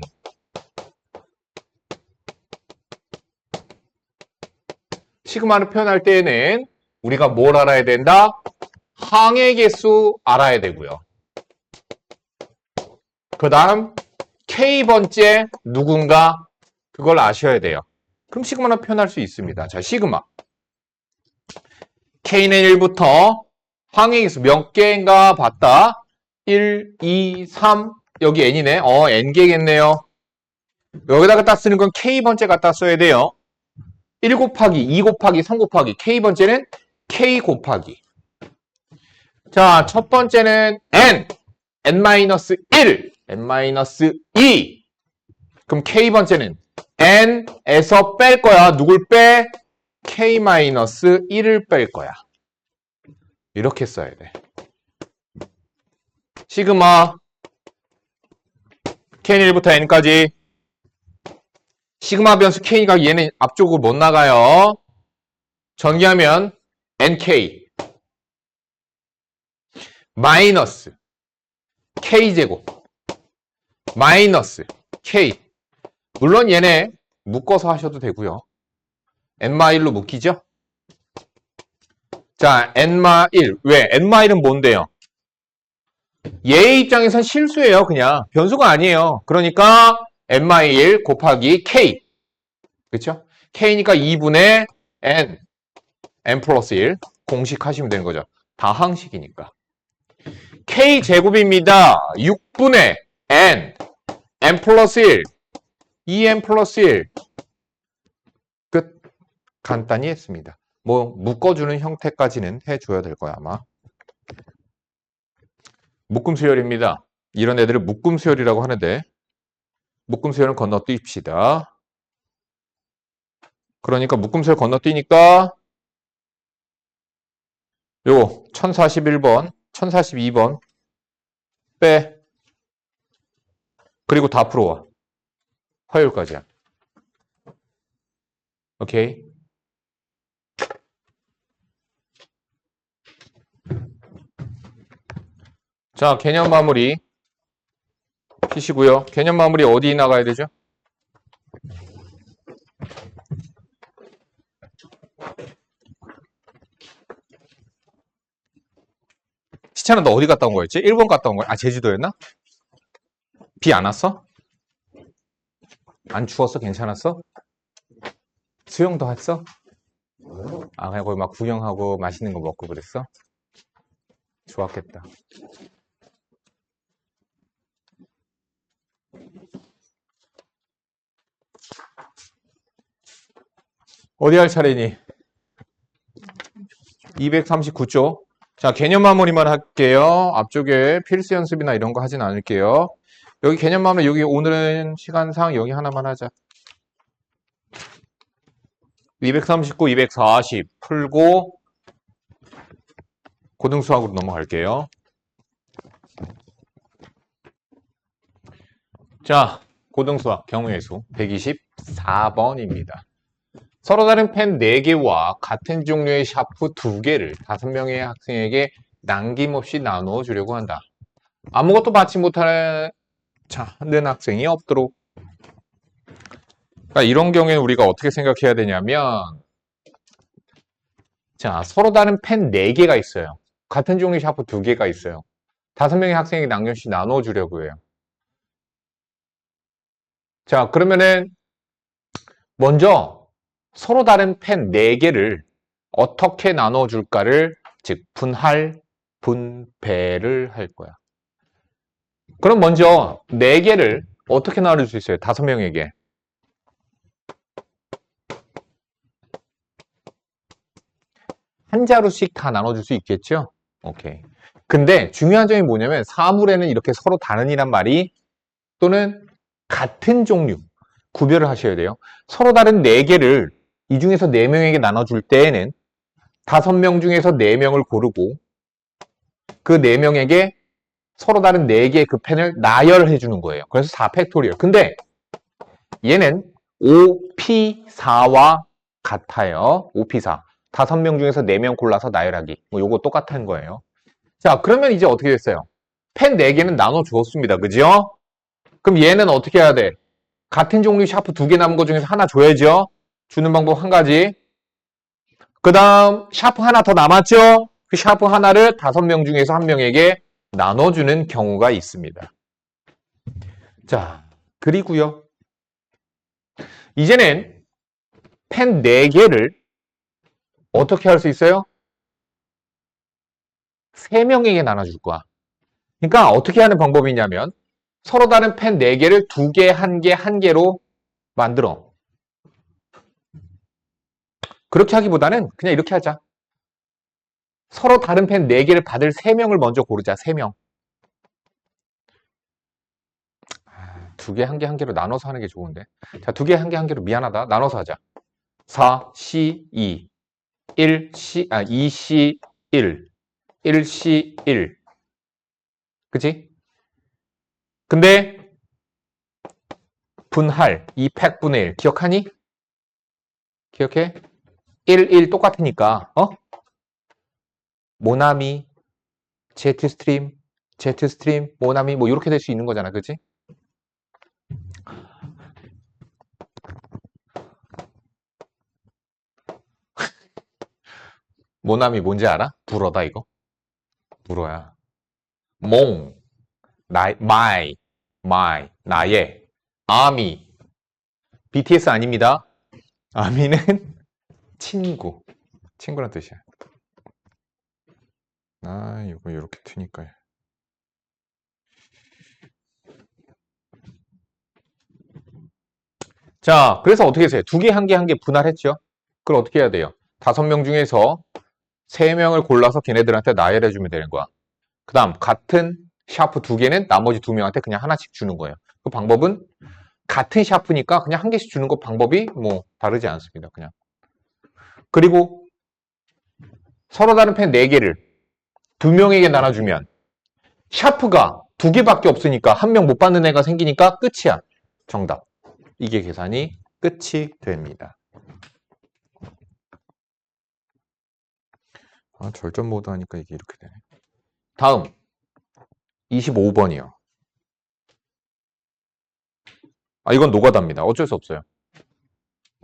시그마를 표현할 때는 우리가 뭘 알아야 된다? 항의 개수 알아야 되고요. 그 다음 K번째 누군가 그걸 아셔야 돼요. 그럼 시그마로 표현할 수 있습니다. 자, 시그마 K는 1부터 항의 개수 몇 개인가 봤다. 1, 2, 3 여기 n이네. n개겠네요. 여기다가 딱 쓰는 건 K번째 갖다 써야 돼요. 1 곱하기 2 곱하기 3 곱하기 K번째는 K 곱하기. 자, 첫 번째는 n-1, n-2. 그럼 K번째는 n에서 뺄 거야. 누굴 빼? K-1을 뺄 거야. 이렇게 써야 돼. 시그마 K는 1부터 n까지 시그마 변수 K가 얘는 앞쪽으로 못 나가요. 전개하면 NK 마이너스 K제곱 마이너스 K. 물론 얘네 묶어서 하셔도 되고요. N-1로 묶이죠? 자, N-1. 왜? N-1은 뭔데요? 얘의 입장에선 실수예요. 그냥 변수가 아니에요. 그러니까 N-1 곱하기 K. 그렇죠? K니까 2분의 N 플러스 1 공식 하시면 되는 거죠. 다항식이니까. K제곱입니다. 6분의 N 플러스 1 2N 플러스 1 끝. 간단히 했습니다. 뭐 묶어주는 형태까지는 해줘야 될 거야 아마. 묶음수열입니다. 이런 애들을 묶음수열이라고 하는데 묶음수열은 건너뛰읍시다. 그러니까 묶음수열 건너뛰니까 요거 1041번 1042번 빼. 그리고 다 풀어와. 화요일까지야. 오케이. 자, 개념 마무리 피시고요. 개념 마무리 어디 나가야 되죠? 시차는 너 어디 갔다 온 거였지? 일본 갔다 온 거야? 아, 제주도였나? 비 안 왔어? 안 추웠어? 괜찮았어? 수영도 했어? 아, 그냥 거기 막 구경하고 맛있는 거 먹고 그랬어? 좋았겠다. 어디 할 차례니? 239쪽. 자, 개념 마무리만 할게요. 앞쪽에 필수 연습이나 이런 거 하진 않을게요. 여기 개념 마무리, 여기 오늘은 시간상 여기 하나만 하자. 239, 240 풀고 고등수학으로 넘어갈게요. 자, 고등수학 경우의 수 124번입니다. 서로 다른 펜 4개와 같은 종류의 샤프 2개를 5명의 학생에게 남김없이 나누어 주려고 한다. 아무것도 받지 못하는 학생이 없도록. 그러니까 이런 경우에는 우리가 어떻게 생각해야 되냐면, 자, 서로 다른 펜 4개가 있어요. 같은 종류의 샤프 2개가 있어요. 5명의 학생에게 남김없이 나누어 주려고 해요. 자, 그러면은 먼저 서로 다른 펜 4개를 어떻게 나눠줄까를, 즉 분할, 분배를 할 거야. 그럼 먼저 4개를 어떻게 나눠줄 수 있어요? 5명에게. 한 자루씩 다 나눠줄 수 있겠죠? 오케이. 근데 중요한 점이 뭐냐면 사물에는 이렇게 서로 다른이란 말이 또는 같은 종류 구별을 하셔야 돼요. 서로 다른 4개를 이 중에서 4명에게 나눠줄 때에는 5명 중에서 4명을 고르고 그 4명에게 서로 다른 4개의 그 펜을 나열해 주는 거예요. 그래서 4팩토리얼. 근데 얘는 5P4와 같아요. 5P4. 5명 중에서 4명 골라서 나열하기. 뭐 요거 똑같은 거예요. 자, 그러면 이제 어떻게 됐어요? 펜 4개는 나눠 주었습니다. 그죠? 그럼 얘는 어떻게 해야 돼? 같은 종류 샤프 2개 남은 것 중에서 하나 줘야죠. 주는 방법 한 가지. 그 다음 샤프 하나 더 남았죠? 그 샤프 하나를 5명 중에서 1명에게 나눠주는 경우가 있습니다. 자, 그리고요. 이제는 펜 4개를 어떻게 할 수 있어요? 3명에게 나눠줄 거야. 그러니까 어떻게 하는 방법이냐면 서로 다른 펜 4개를 2개, 1개, 1개로 만들어. 그렇게 하기보다는 그냥 이렇게 하자. 서로 다른 펜 4개를 받을 3명을 먼저 고르자. 3명. 2개, 1개, 1개로 나눠서 하는 게 좋은데. 자, 2개, 1개, 1개로 미안하다. 나눠서 하자. 4C2 1C, 2C1 1C1 그치? 근데 분할 2팩분의 1 기억하니? 기억해? 1, 1 똑같으니까 모나미, 제트스트림, 모나미 뭐 이렇게 될 수 있는 거잖아. 그치? 모나미 뭔지 알아? 불어다 이거. 불어야. 몽, 마이, 나의. 아미. BTS 아닙니다. 아미는 친구란 뜻이야. 아, 이거 이렇게 트니까요. 자, 그래서 어떻게 했어요? 2개, 1개, 1개 분할했죠? 그럼 어떻게 해야 돼요? 5명 중에서 3명을 골라서 걔네들한테 나열해주면 되는 거야. 그 다음, 같은 샤프 2개는 나머지 2명한테 그냥 하나씩 주는 거예요. 그 방법은 같은 샤프니까 그냥 1개씩 주는 거 방법이 뭐 다르지 않습니다. 그냥. 그리고 서로 다른 펜 4개를 2명에게 나눠주면 샤프가 2개밖에 없으니까 1명 못 받는 애가 생기니까 끝이야. 정답. 이게 계산이 끝이 됩니다. 절전 모드 하니까 이게 이렇게 되네. 다음 25번이요. 이건 노가다입니다. 어쩔 수 없어요.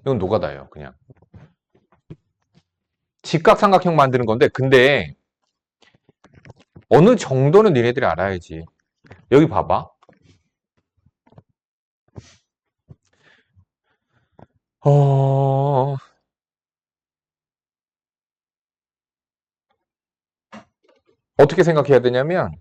이건 노가다예요. 그냥 직각삼각형 만드는 건데, 근데 어느 정도는 니네들이 알아야지. 여기 봐봐. 어떻게 생각해야 되냐면,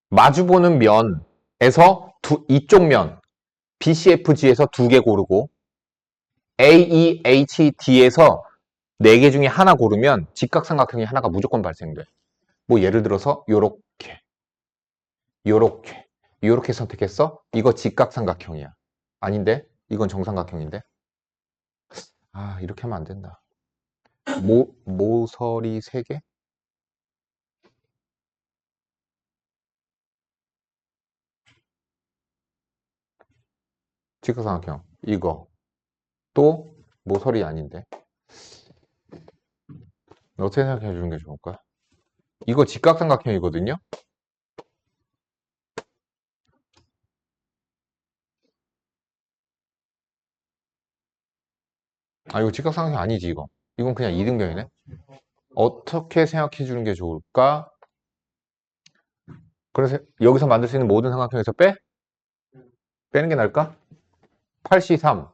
마주보는 면에서 이쪽 면 BCFG에서 두 개 고르고 AEHD에서 네 개 중에 하나 고르면 직각삼각형이 하나가 무조건 발생돼. 뭐 예를 들어서 요렇게 요렇게 선택했어? 이거 직각삼각형이야. 아닌데? 이건 정삼각형인데? 이렇게 하면 안 된다. 모서리 3개? 직각삼각형. 이거. 또 모서리 아닌데? 어떻게 생각해 주는 게 좋을까? 이거 직각삼각형이거든요? 이거 직각삼각형 아니지, 이거. 이건 그냥 이등변이네? 어떻게 생각해 주는 게 좋을까? 그래서 여기서 만들 수 있는 모든 삼각형에서 빼는 게 나을까? 8C3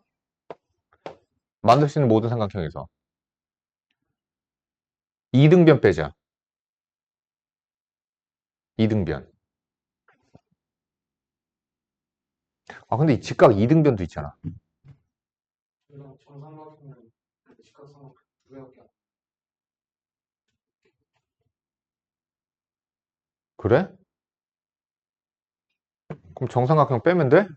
만들 수 있는 모든 삼각형에서 이등변 빼자. 이등변. 근데 이 직각 이등변도 있잖아. 정삼각형은 직각삼각형 두 개밖에 안 돼. 그래? 그럼 정삼각형 빼면 돼?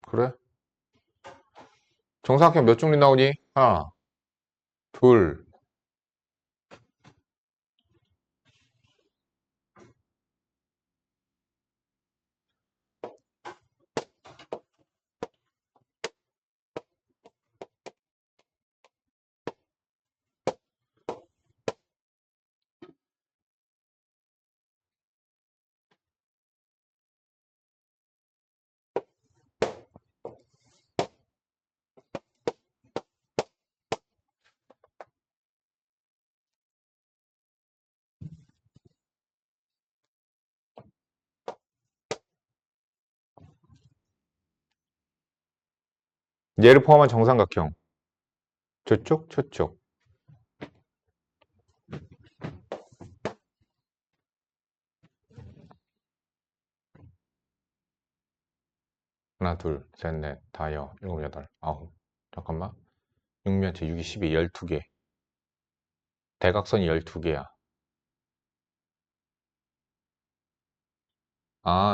그래? 정삼각형 몇 종류 나오니? 하나, 둘, 얘를 포함한 정삼각형. 저쪽, 저쪽. 하나, 둘, 셋, 넷, 다섯, 일곱, 여덟, 아홉. 잠깐만. 6면체, 6이 12, 12개. 대각선이 12개야.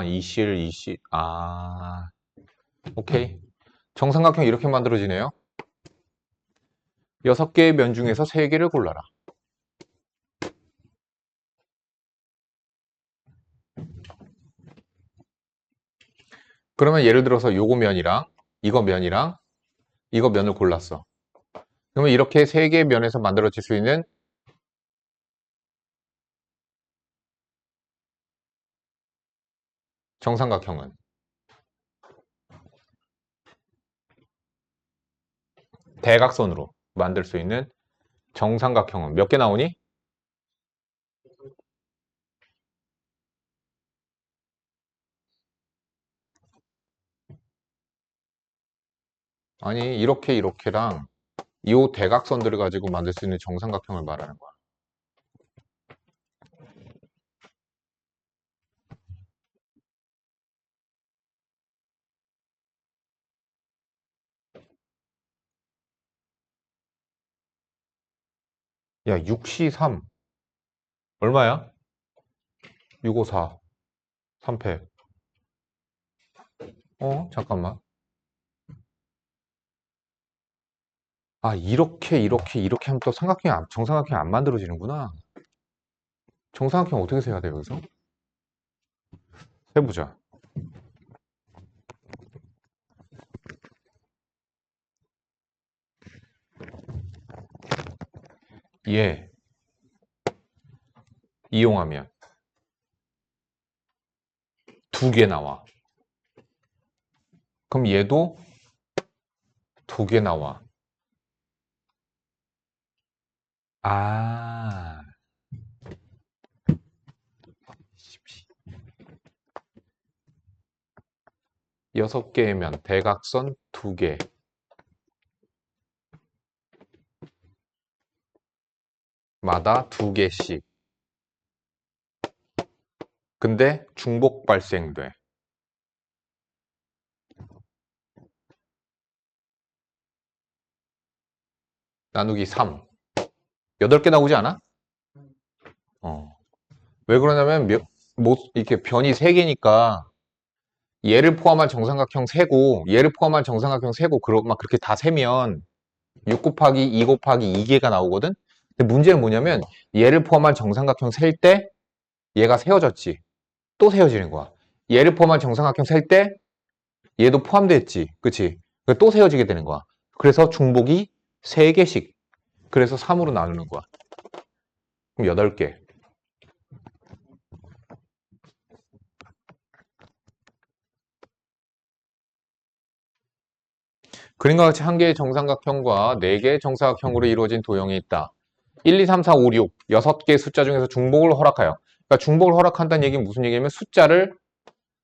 이실, 이실. 오케이. 정삼각형 이렇게 만들어지네요. 6개의 면 중에서 3개를 골라라. 그러면 예를 들어서 요거 면이랑 이거 면이랑 이거 면을 골랐어. 그러면 이렇게 3개의 면에서 만들어질 수 있는 정삼각형은 대각선으로 만들 수 있는 정삼각형은 몇 개 나오니? 아니 이렇게랑 이 대각선들을 가지고 만들 수 있는 정삼각형을 말하는 거야. 야 6C3 얼마야? 654 3팩. 잠깐만. 아, 이렇게 하면 또 정삼각형이 안 만들어지는구나. 정삼각형 어떻게 세야 돼요, 여기서? 해보자. 얘 이용하면 두 개 나와. 그럼 얘도 두 개 나와. 아, 6개면 대각선 2개. 마다 2개씩. 근데 중복 발생돼. 나누기 3. 8개 나오지 않아? 왜 그러냐면 이렇게 변이 3개니까 얘를 포함한 정삼각형 세고 얘를 포함한 정삼각형 세고 막 그렇게 다 세면 6 곱하기 2 곱하기 2개가 나오거든? 근데 문제는 뭐냐면 얘를 포함한 정삼각형 셀 때 얘가 세워졌지. 또 세워지는 거야. 얘를 포함한 정삼각형 셀 때 얘도 포함됐지. 그치? 또 세워지게 되는 거야. 그래서 중복이 3개씩. 그래서 3으로 나누는 거야. 그럼 8개. 그림과 같이 한 개의 정삼각형과 4개의 정사각형으로 이루어진 도형이 있다. 1, 2, 3, 4, 5, 6, 6개의 숫자 중에서 중복을 허락하여. 그러니까 중복을 허락한다는 얘기는 무슨 얘기냐면 숫자를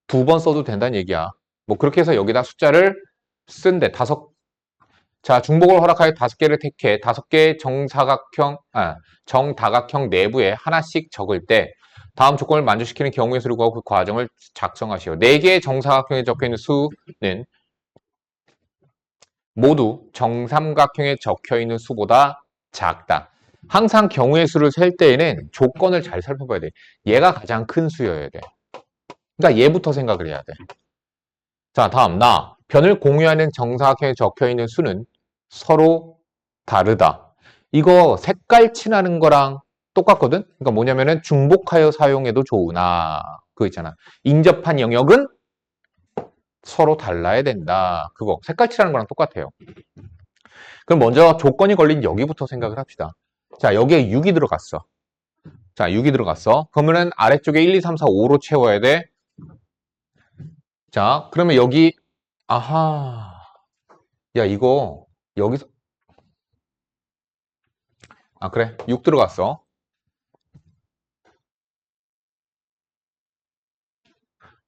2번 써도 된다는 얘기야. 뭐 그렇게 해서 여기다 숫자를 쓴대. 자, 중복을 허락하여 5개를 택해 5개의 정다각형 내부에 하나씩 적을 때 다음 조건을 만족시키는 경우의 수를 구하고 그 과정을 작성하시오. 4개의 정사각형에 적혀있는 수는 모두 정삼각형에 적혀있는 수보다 작다. 항상 경우의 수를 셀 때에는 조건을 잘 살펴봐야 돼. 얘가 가장 큰 수여야 돼. 그러니까 얘부터 생각을 해야 돼. 자, 다음 변을 공유하는 정사각형에 적혀있는 수는 서로 다르다. 이거 색깔 칠하는 거랑 똑같거든? 그러니까 뭐냐면은 중복하여 사용해도 좋으나 그거 있잖아. 인접한 영역은 서로 달라야 된다. 그거 색깔 칠하는 거랑 똑같아요. 그럼 먼저 조건이 걸린 여기부터 생각을 합시다. 자, 여기에 6이 들어갔어. 자, 6이 들어갔어. 그러면은 아래쪽에 1, 2, 3, 4, 5로 채워야 돼. 자, 그러면 여기 아하. 야, 이거 여기서 그래. 6 들어갔어.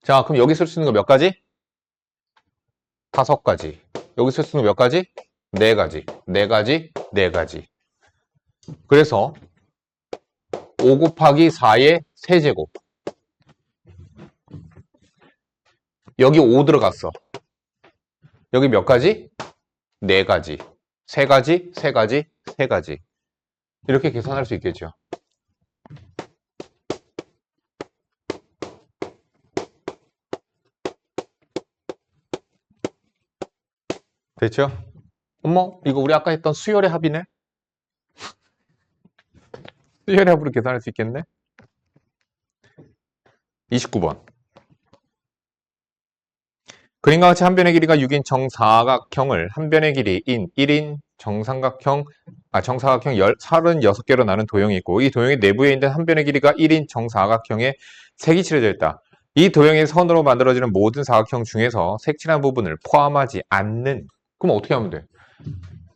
자, 그럼 여기 쓸 수 있는 거 몇 가지? 5가지. 여기 쓸 수 있는 거 몇 가지? 4가지. 4가지, 4가지. 그래서 5 곱하기 4의 세제곱. 여기 5 들어갔어. 여기 몇 가지? 4가지. 3가지, 3가지, 3가지. 이렇게 계산할 수 있겠죠. 됐죠? 어머, 이거 우리 아까 했던 수열의 합이네? 수열의 합으로 계산할 수 있겠네? 29번. 그림과 같이 한 변의 길이가 6인 정사각형을 한 변의 길이인 1인 정삼각형 36개로 나눈 도형이 있고 이 도형의 내부에 있는 한 변의 길이가 1인 정사각형에 색이 칠해져 있다. 이 도형의 선으로 만들어지는 모든 사각형 중에서 색칠한 부분을 포함하지 않는 그럼 어떻게 하면 돼?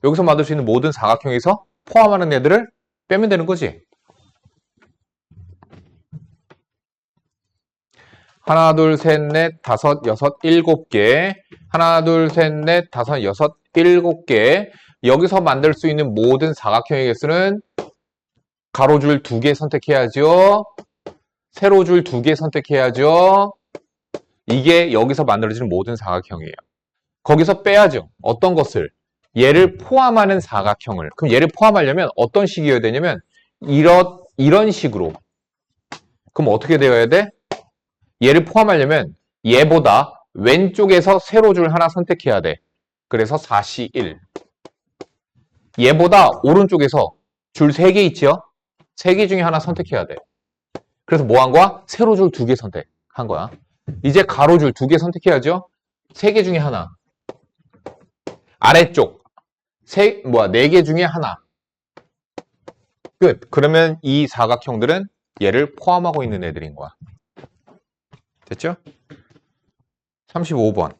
여기서 만들 수 있는 모든 사각형에서 포함하는 애들을 빼면 되는 거지. 하나, 둘, 셋, 넷, 다섯, 여섯, 7개. 하나, 둘, 셋, 넷, 다섯, 여섯, 7개. 여기서 만들 수 있는 모든 사각형의 개수는 가로줄 2개 선택해야죠. 세로줄 2개 선택해야죠. 이게 여기서 만들어지는 모든 사각형이에요. 거기서 빼야죠. 어떤 것을? 얘를 포함하는 사각형을. 그럼 얘를 포함하려면 어떤 식이어야 되냐면 이런 식으로. 그럼 어떻게 되어야 돼? 얘를 포함하려면 얘보다 왼쪽에서 세로줄 하나 선택해야 돼. 그래서 4C1. 얘보다 오른쪽에서 줄 3개 있죠? 3개 중에 하나 선택해야 돼. 그래서 뭐 한 거야? 세로 줄 2개 선택한 거야. 이제 가로줄 2개 선택해야죠? 3개 중에 하나. 아래쪽 4개 중에 하나. 끝. 그러면 이 사각형들은 얘를 포함하고 있는 애들인 거야. 됐죠? 35번.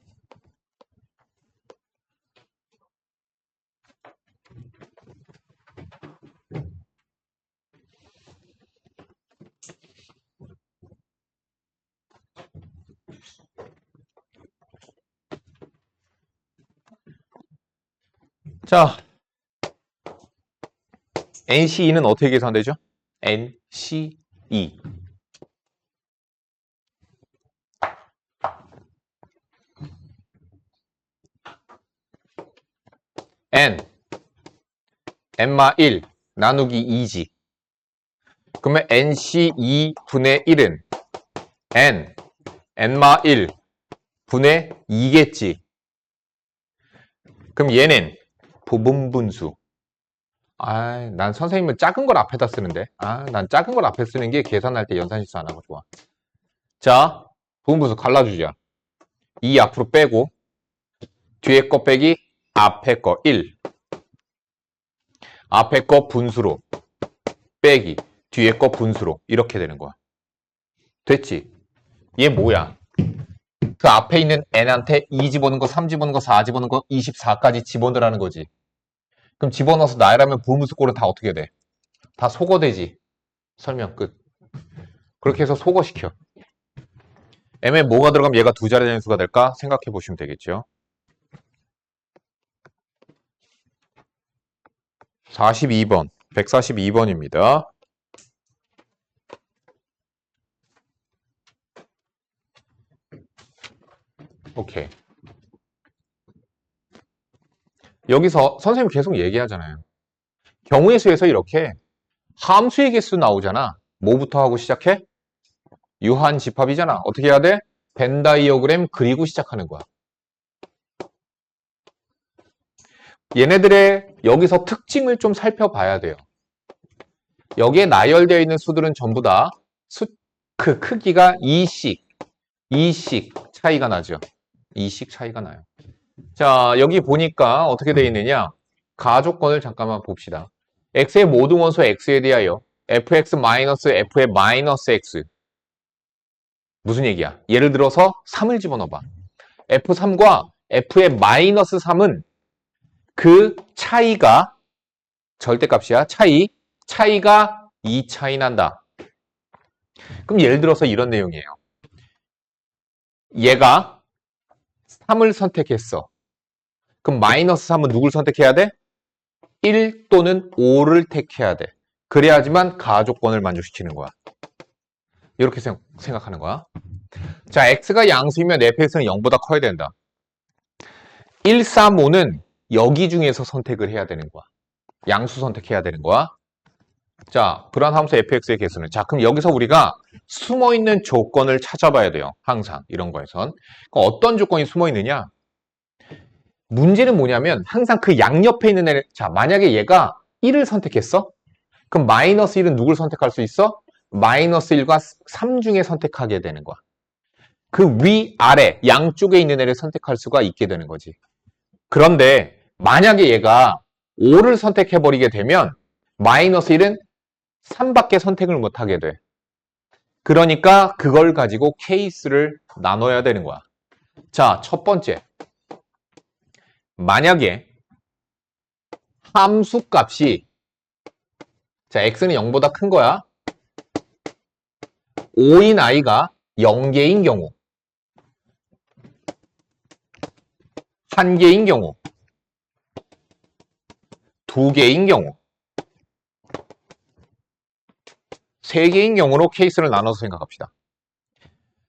자, NC2는 어떻게 계산되죠? NC2. N마 1 나누기 2지. 그러면 NC2 분의 1은 N마 1 분의 2겠지. 그럼 얘는 부분분수. 난 선생님은 작은 걸 앞에다 쓰는데. 난 작은 걸 앞에 쓰는 게 계산할 때 연산실수 안 하고 좋아. 자, 부분분수 갈라주자. 2 앞으로 빼고 뒤에 거 빼기 앞에 거 1. 앞에 거 분수로 빼기 뒤에 거 분수로 이렇게 되는 거야. 됐지? 얘 뭐야? 그 앞에 있는 n한테 2 집어넣은 거, 3 집어넣은 거, 4 집어넣은 거, 24까지 집어넣으라는 거지. 그럼 집어넣어서 나열하면 부분수 꼴은 다 어떻게 돼? 다 소거되지. 설명 끝. 그렇게 해서 소거시켜. m에 뭐가 들어가면 얘가 두 자리 단위수가 될까? 생각해 보시면 되겠죠. 42번, 142번입니다. 오케이. 여기서 선생님 계속 얘기하잖아요. 경우의 수에서 이렇게 함수의 개수 나오잖아. 뭐부터 하고 시작해? 유한 집합이잖아. 어떻게 해야 돼? 벤 다이어그램 그리고 시작하는 거야. 얘네들의 여기서 특징을 좀 살펴봐야 돼요. 여기에 나열되어 있는 수들은 전부 다 그 크기가 2씩 차이가 나죠. 2씩 차이가 나요. 자, 여기 보니까 어떻게 되어 있느냐? 가조건을 잠깐만 봅시다. x의 모든 원소 x에 대하여 fx-f의 마이너스 x. 무슨 얘기야? 예를 들어서 3을 집어넣어봐. f3과 f의 마이너스 3은 그 차이가 절대값이야. 차이가 2 차이 난다. 그럼 예를 들어서 이런 내용이에요. 얘가 3을 선택했어. 그럼 마이너스 3은 누굴 선택해야 돼? 1 또는 5를 택해야 돼. 그래야지만 가조건을 만족시키는 거야. 이렇게 생각하는 거야. 자, x가 양수이면 fx는 0보다 커야 된다. 1, 3, 5는 여기 중에서 선택을 해야 되는 거야. 양수 선택해야 되는 거야. 자, 그런 함수 fx의 개수는. 자, 그럼 여기서 우리가 숨어있는 조건을 찾아봐야 돼요. 항상 이런 거에선. 그러니까 어떤 조건이 숨어있느냐? 문제는 뭐냐면 항상 그 양옆에 있는 애를, 자, 만약에 얘가 1을 선택했어? 그럼 마이너스 1은 누굴 선택할 수 있어? 마이너스 1과 3 중에 선택하게 되는 거야. 그 위, 아래, 양쪽에 있는 애를 선택할 수가 있게 되는 거지. 그런데 만약에 얘가 5를 선택해버리게 되면 마이너스 1은 3밖에 선택을 못하게 돼. 그러니까 그걸 가지고 케이스를 나눠야 되는 거야. 자, 첫 번째. 만약에 함수 값이, 자, x는 0보다 큰 거야. 5인 i가 0개인 경우, 1개인 경우, 2개인 경우, 3개인 경우로 케이스를 나눠서 생각합시다.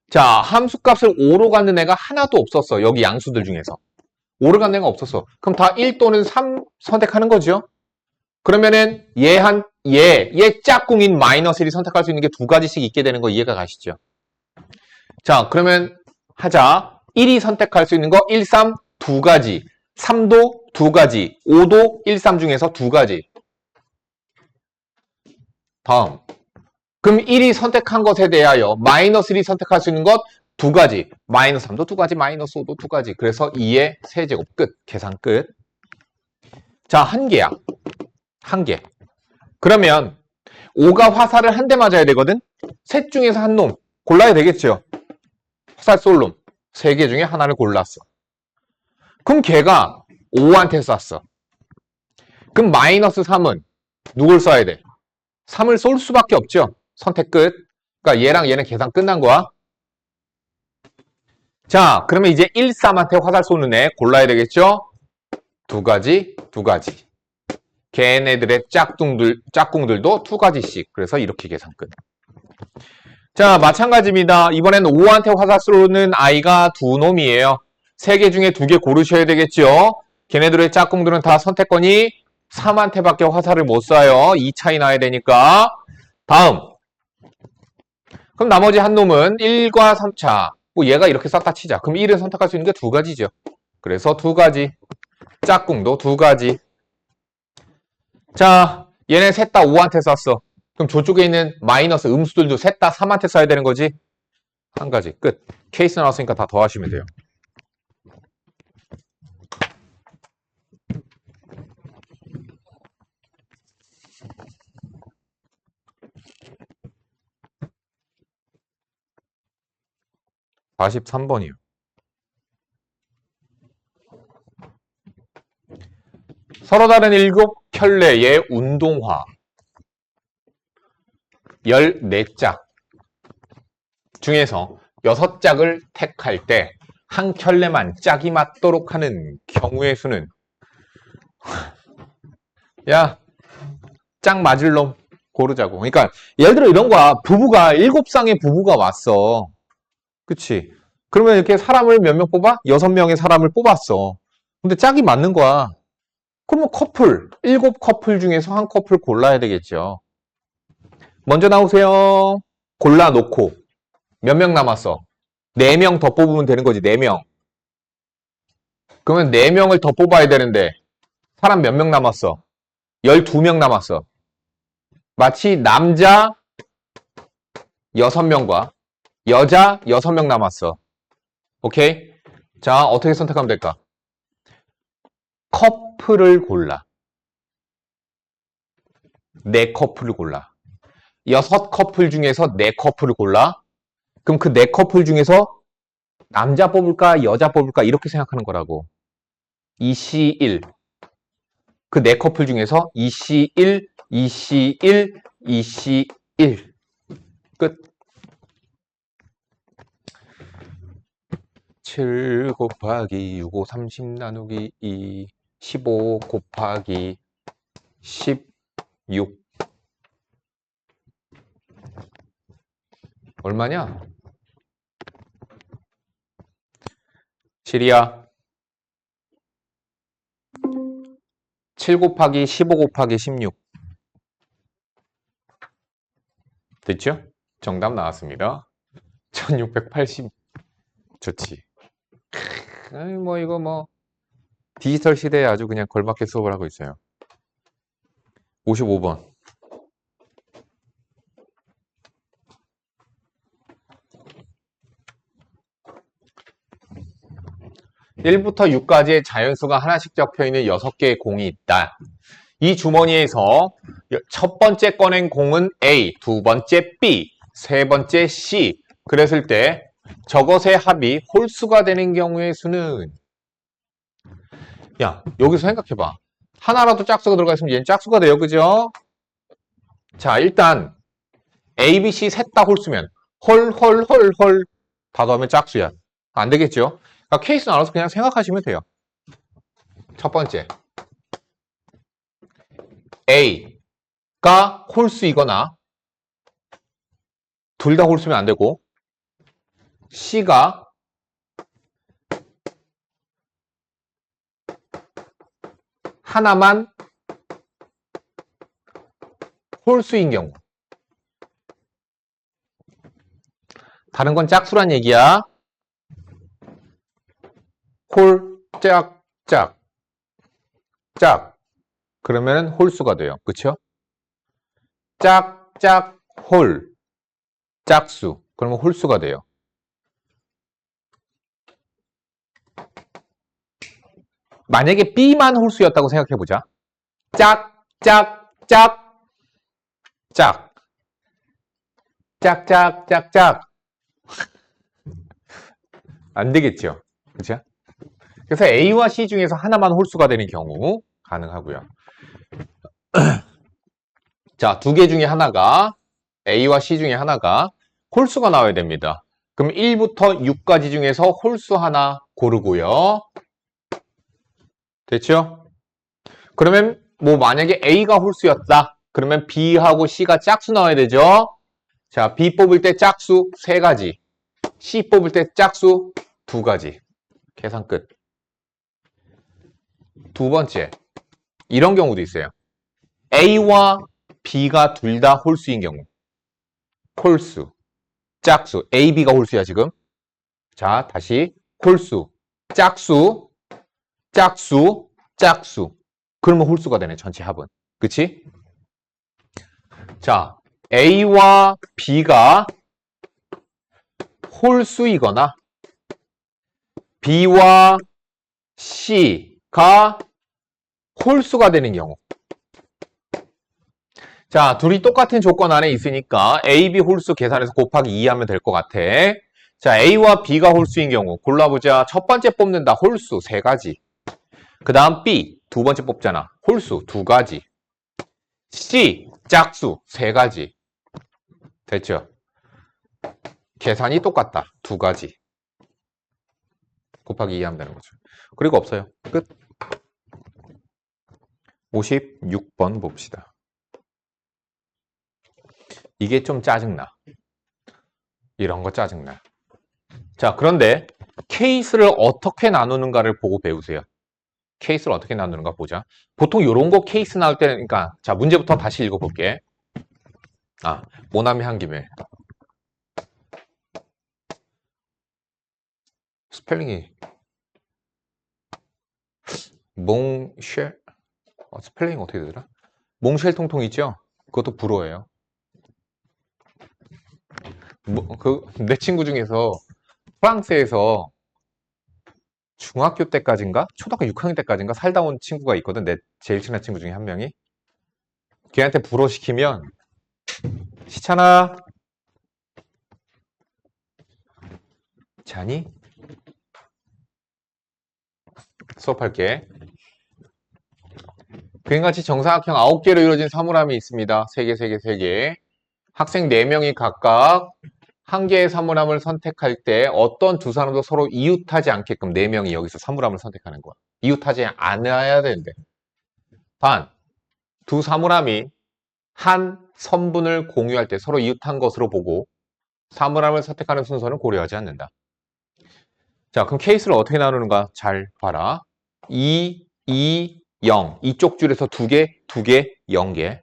자, 함수값을 5로 갖는 애가 하나도 없었어. 여기 양수들 중에서. 5를 갖는 애가 없었어. 그럼 다 1 또는 3 선택하는 거죠. 그러면은 얘 짝꿍인 마이너스 1이 선택할 수 있는 게 2가지씩 있게 되는 거 이해가 가시죠? 자, 그러면 하자. 1이 선택할 수 있는 거 1, 3, 2가지. 3도 두 가지. 5도 1, 3 중에서 두 가지. 다음. 그럼 1이 선택한 것에 대하여 마이너스 1이 선택할 수 있는 것 두 가지. 마이너스 3도 두 가지, 마이너스 5도 두 가지. 그래서 2의 세제곱 끝. 계산 끝. 자, 한 개야. 한 개. 그러면 5가 화살을 한 대 맞아야 되거든? 셋 중에서 한 놈 골라야 되겠죠? 화살 쏠 놈. 세 개 중에 하나를 골랐어. 그럼 걔가 5한테 쐈어. 그럼 마이너스 3은 누굴 쏴야 돼? 3을 쏠 수밖에 없죠? 선택 끝. 그러니까 얘랑 얘는 계산 끝난 거야. 자, 그러면 이제 1, 3한테 화살 쏘는 애 골라야 되겠죠? 두 가지, 두 가지. 걔네들의 짝꿍들도 두 가지씩. 그래서 이렇게 계산 끝. 자, 마찬가지입니다. 이번엔 5한테 화살 쏘는 아이가 두 놈이에요. 세 개 중에 두 개 고르셔야 되겠죠? 걔네들의 짝꿍들은 다 선택권이 3한테밖에 화살을 못 쏴요. 2 차이 나야 되니까. 다음. 그럼 나머지 한 놈은 1과 3차. 뭐 얘가 이렇게 쐈다 치자. 그럼 1을 선택할 수 있는 게 두 가지죠. 그래서 두 가지. 짝꿍도 두 가지. 자, 얘네 셋 다 5한테 쐈어. 그럼 저쪽에 있는 마이너스 음수들도 셋 다 3한테 쏴야 되는 거지? 한 가지. 끝. 케이스 나왔으니까 다 더하시면 돼요. (43번이요) 서로 다른 7켤레의 운동화 14짝 중에서 6짝을 택할 때 한 켤레만 짝이 맞도록 하는 경우의 수는 야, 짝 맞을 놈 고르자고. 그러니까 예를 들어 이런 거야. 부부가 7쌍의 부부가 왔어. 그치? 그러면 이렇게 사람을 몇 명 뽑아? 6명의 사람을 뽑았어. 근데 짝이 맞는 거야. 그러면 커플, 7커플 중에서 한 커플 골라야 되겠죠. 먼저 나오세요. 골라놓고 몇 명 남았어? 4명 더 뽑으면 되는 거지. 4명. 그러면 4명을 더 뽑아야 되는데 사람 몇 명 남았어? 12명 남았어. 마치 남자 6명과 여자 6명 남았어. 오케이? 자, 어떻게 선택하면 될까? 커플을 골라. 4커플을 골라. 6커플 중에서 4커플을 골라. 그럼 그 4커플 중에서 남자 뽑을까 여자 뽑을까 이렇게 생각하는 거라고. 2C1. 그 4커플 중에서 2C1, 2C1, 2C1. 끝. 7 곱하기 6, 5, 30 나누기 2, 15 곱하기 16. 얼마냐? 7이야. 7 곱하기 15 곱하기 16. 됐죠? 정답 나왔습니다. 1680. 좋지. 뭐 이거 뭐 디지털 시대에 아주 그냥 걸맞게 수업을 하고 있어요. 55번. 1부터 6까지의 자연수가 하나씩 적혀있는 6개의 공이 있다. 이 주머니에서 첫 번째 꺼낸 공은 A, 두 번째 B, 세 번째 C. 그랬을 때 저것의 합이 홀수가 되는 경우의 수는 야, 여기서 생각해봐. 하나라도 짝수가 들어가 있으면 얘는 짝수가 돼요. 그죠? 자, 일단 A, B, C 셋 다 홀수면 홀 다 더하면 짝수야. 안 되겠죠? 그러니까 케이스 나눠서 그냥 생각하시면 돼요. 첫 번째 A가 홀수이거나 둘 다 홀수면 안 되고 C가 하나만 홀수인 경우. 다른 건 짝수란 얘기야. 홀, 짝. 짝. 그러면 홀수가 돼요. 그쵸? 짝, 짝, 홀. 짝수. 그러면 홀수가 돼요. 만약에 B만 홀수였다고 생각해보자. 짝, 짝, 짝, 짝. 짝, 짝, 짝, 짝. 안 되겠죠? 그쵸? 그래서 A와 C 중에서 하나만 홀수가 되는 경우 가능하고요. 자, 두 개 중에 하나가 A와 C 중에 하나가 홀수가 나와야 됩니다. 그럼 1부터 6까지 중에서 홀수 하나 고르고요. 됐죠? 그러면 뭐 만약에 A가 홀수였다. 그러면 B하고 C가 짝수 나와야 되죠? 자, B 뽑을 때 짝수 3가지, C 뽑을 때 짝수 2가지. 계산 끝. 두 번째, 이런 경우도 있어요. A와 B가 둘 다 홀수인 경우. 홀수, 짝수. A, B가 홀수야 지금. 자, 다시 홀수, 짝수, 짝수, 짝수. 그러면 홀수가 되네, 전체 합은. 그치? 자, A와 B가 홀수이거나 B와 C가 홀수가 되는 경우. 자, 둘이 똑같은 조건 안에 있으니까 A, B 홀수 계산해서 곱하기 2 하면 될 것 같아. 자, A와 B가 홀수인 경우 골라보자. 첫 번째 뽑는다. 홀수 3가지. 그 다음 B 두 번째 뽑잖아. 홀수 2가지. C 짝수 3가지. 됐죠? 계산이 똑같다. 2가지. 곱하기 2 하면 되는 거죠. 그리고 없어요. 끝. 56번 봅시다. 이게 좀 짜증나. 이런 거 짜증나. 자, 그런데 케이스를 어떻게 나누는가를 보고 배우세요. 케이스를 어떻게 나누는가 보자. 보통 이런 거 케이스 나올 때는, 그러니까 자, 문제부터 다시 읽어볼게. 아, 모나미 한 김에. 스펠링이 몽쉘? 스펠링 어떻게 되더라? 몽쉘 통통 있죠? 그것도 불어예요. 내 친구 중에서 프랑스에서 중학교 때까지인가? 초등학교 6학년 때까지인가? 살다 온 친구가 있거든. 내 제일 친한 친구 중에 한 명이. 걔한테 불어 시키면, 시찬아, 자니? 수업할게. 그림같이 정사각형 9개로 이루어진 사물함이 있습니다. 3개, 3개, 3개. 학생 4명이 각각 한 개의 사물함을 선택할 때 어떤 두 사람도 서로 이웃하지 않게끔 4명이 여기서 사물함을 선택하는 거야. 이웃하지 않아야 되는데. 단, 두 사물함이 한 선분을 공유할 때 서로 이웃한 것으로 보고 사물함을 선택하는 순서는 고려하지 않는다. 자, 그럼 케이스를 어떻게 나누는가 잘 봐라. 2, 2, 0. 이쪽 줄에서 2개, 2개, 0개.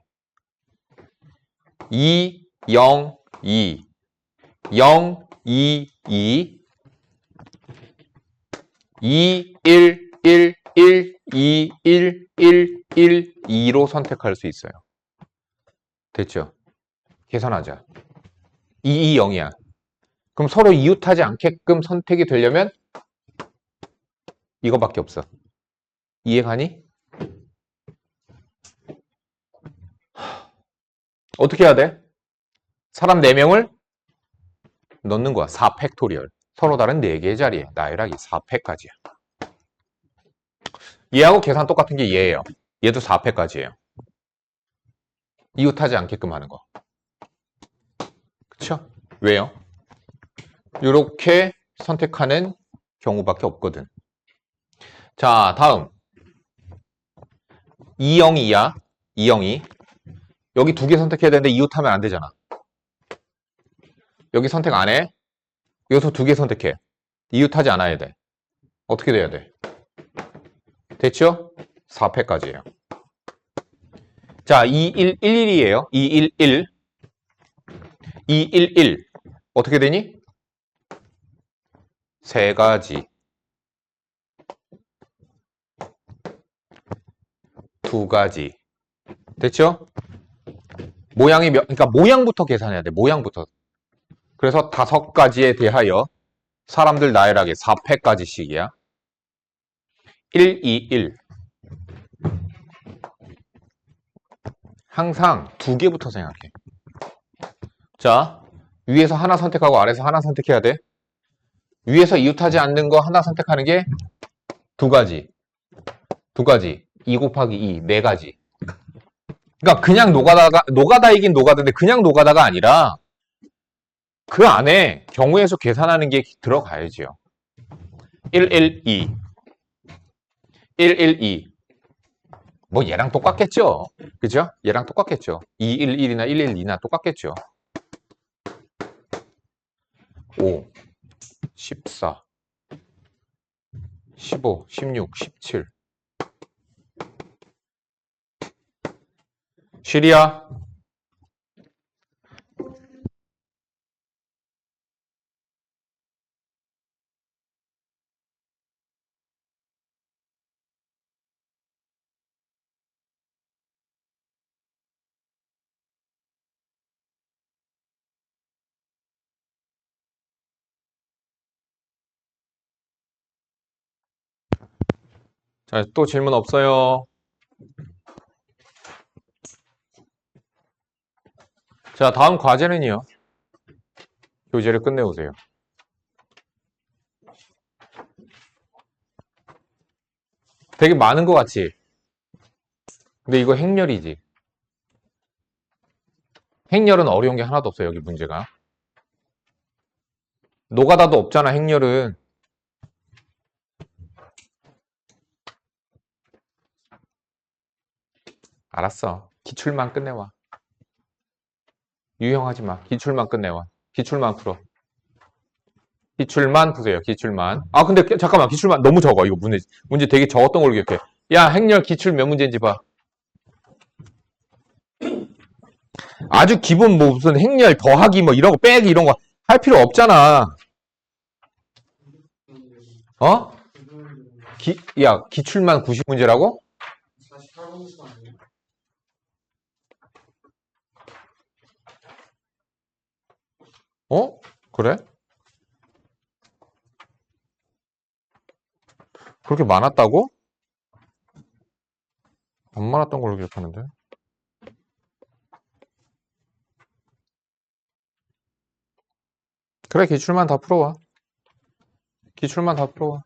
2, 0, 2. 0, 2, 2. 2, 1, 1, 1, 2, 1, 1, 1, 2로 선택할 수 있어요. 됐죠? 계산하자. 2, 2, 0이야. 그럼 서로 이웃하지 않게끔 선택이 되려면 이거밖에 없어. 이해가니? 어떻게 해야 돼? 사람 4명을 넣는 거야. 4팩토리얼. 서로 다른 4개의 자리에 나열하기 4팩까지야. 얘하고 계산 똑같은 게 얘예요. 얘도 4팩까지예요. 이웃하지 않게끔 하는 거. 그쵸? 왜요? 이렇게 선택하는 경우밖에 없거든. 자, 다음 202야. 202. 여기 2개 선택해야 되는데 이웃하면 안 되잖아. 여기 선택 안 해. 여기서 2개 선택해. 이웃하지 않아야 돼. 어떻게 돼야 돼? 됐죠? 4패까지예요. 자, 2111이에요. 211. 211. 어떻게 되니? 3가지. 두 가지. 됐죠? 모양이 그러니까 모양부터 계산해야 돼. 모양부터. 그래서 5가지에 대하여 사람들 나열하게 4패까지씩이야. 1, 2, 1. 항상 2개부터 생각해. 자, 위에서 하나 선택하고 아래에서 하나 선택해야 돼. 위에서 이웃하지 않는 거 하나 선택하는 게 2가지. 2가지. 2 곱하기 2, 4가지. 그러니까 그냥 노가다이긴 노가다인데 그냥 노가다가 아니라 그 안에 경우의 수 계산하는 게 들어가야지요. 1, 1, 2. 1, 1, 2. 뭐 얘랑 똑같겠죠. 그죠? 얘랑 똑같겠죠. 2, 1, 1이나 1, 1, 2나 똑같겠죠. 5, 14, 15, 16, 17. 시리아. 자, 또 질문 없어요. 자, 다음 과제는요. 교재를 끝내오세요. 되게 많은 것 같지? 근데 이거 행렬이지. 행렬은 어려운 게 하나도 없어요, 여기 문제가. 노가다도 없잖아, 행렬은. 알았어. 기출만 끝내와. 유형하지 마. 기출만 끝내와. 기출만 풀어. 기출만 푸세요, 기출만. 아, 근데 잠깐만, 기출만 너무 적어, 이거 문제 되게 적었던 걸로 기억해. 야, 행렬 기출 몇 문제인지 봐. 아주 기본 뭐 무슨 행렬 더하기 뭐 이런 거 빼기 이런 거 할 필요 없잖아. 어? 야, 기출만 90문제라고? 48문제가 아니에요? 어? 그래? 그렇게 많았다고? 안 많았던 걸로 기억하는데. 그래, 기출만 다 풀어와. 기출만 다 풀어와.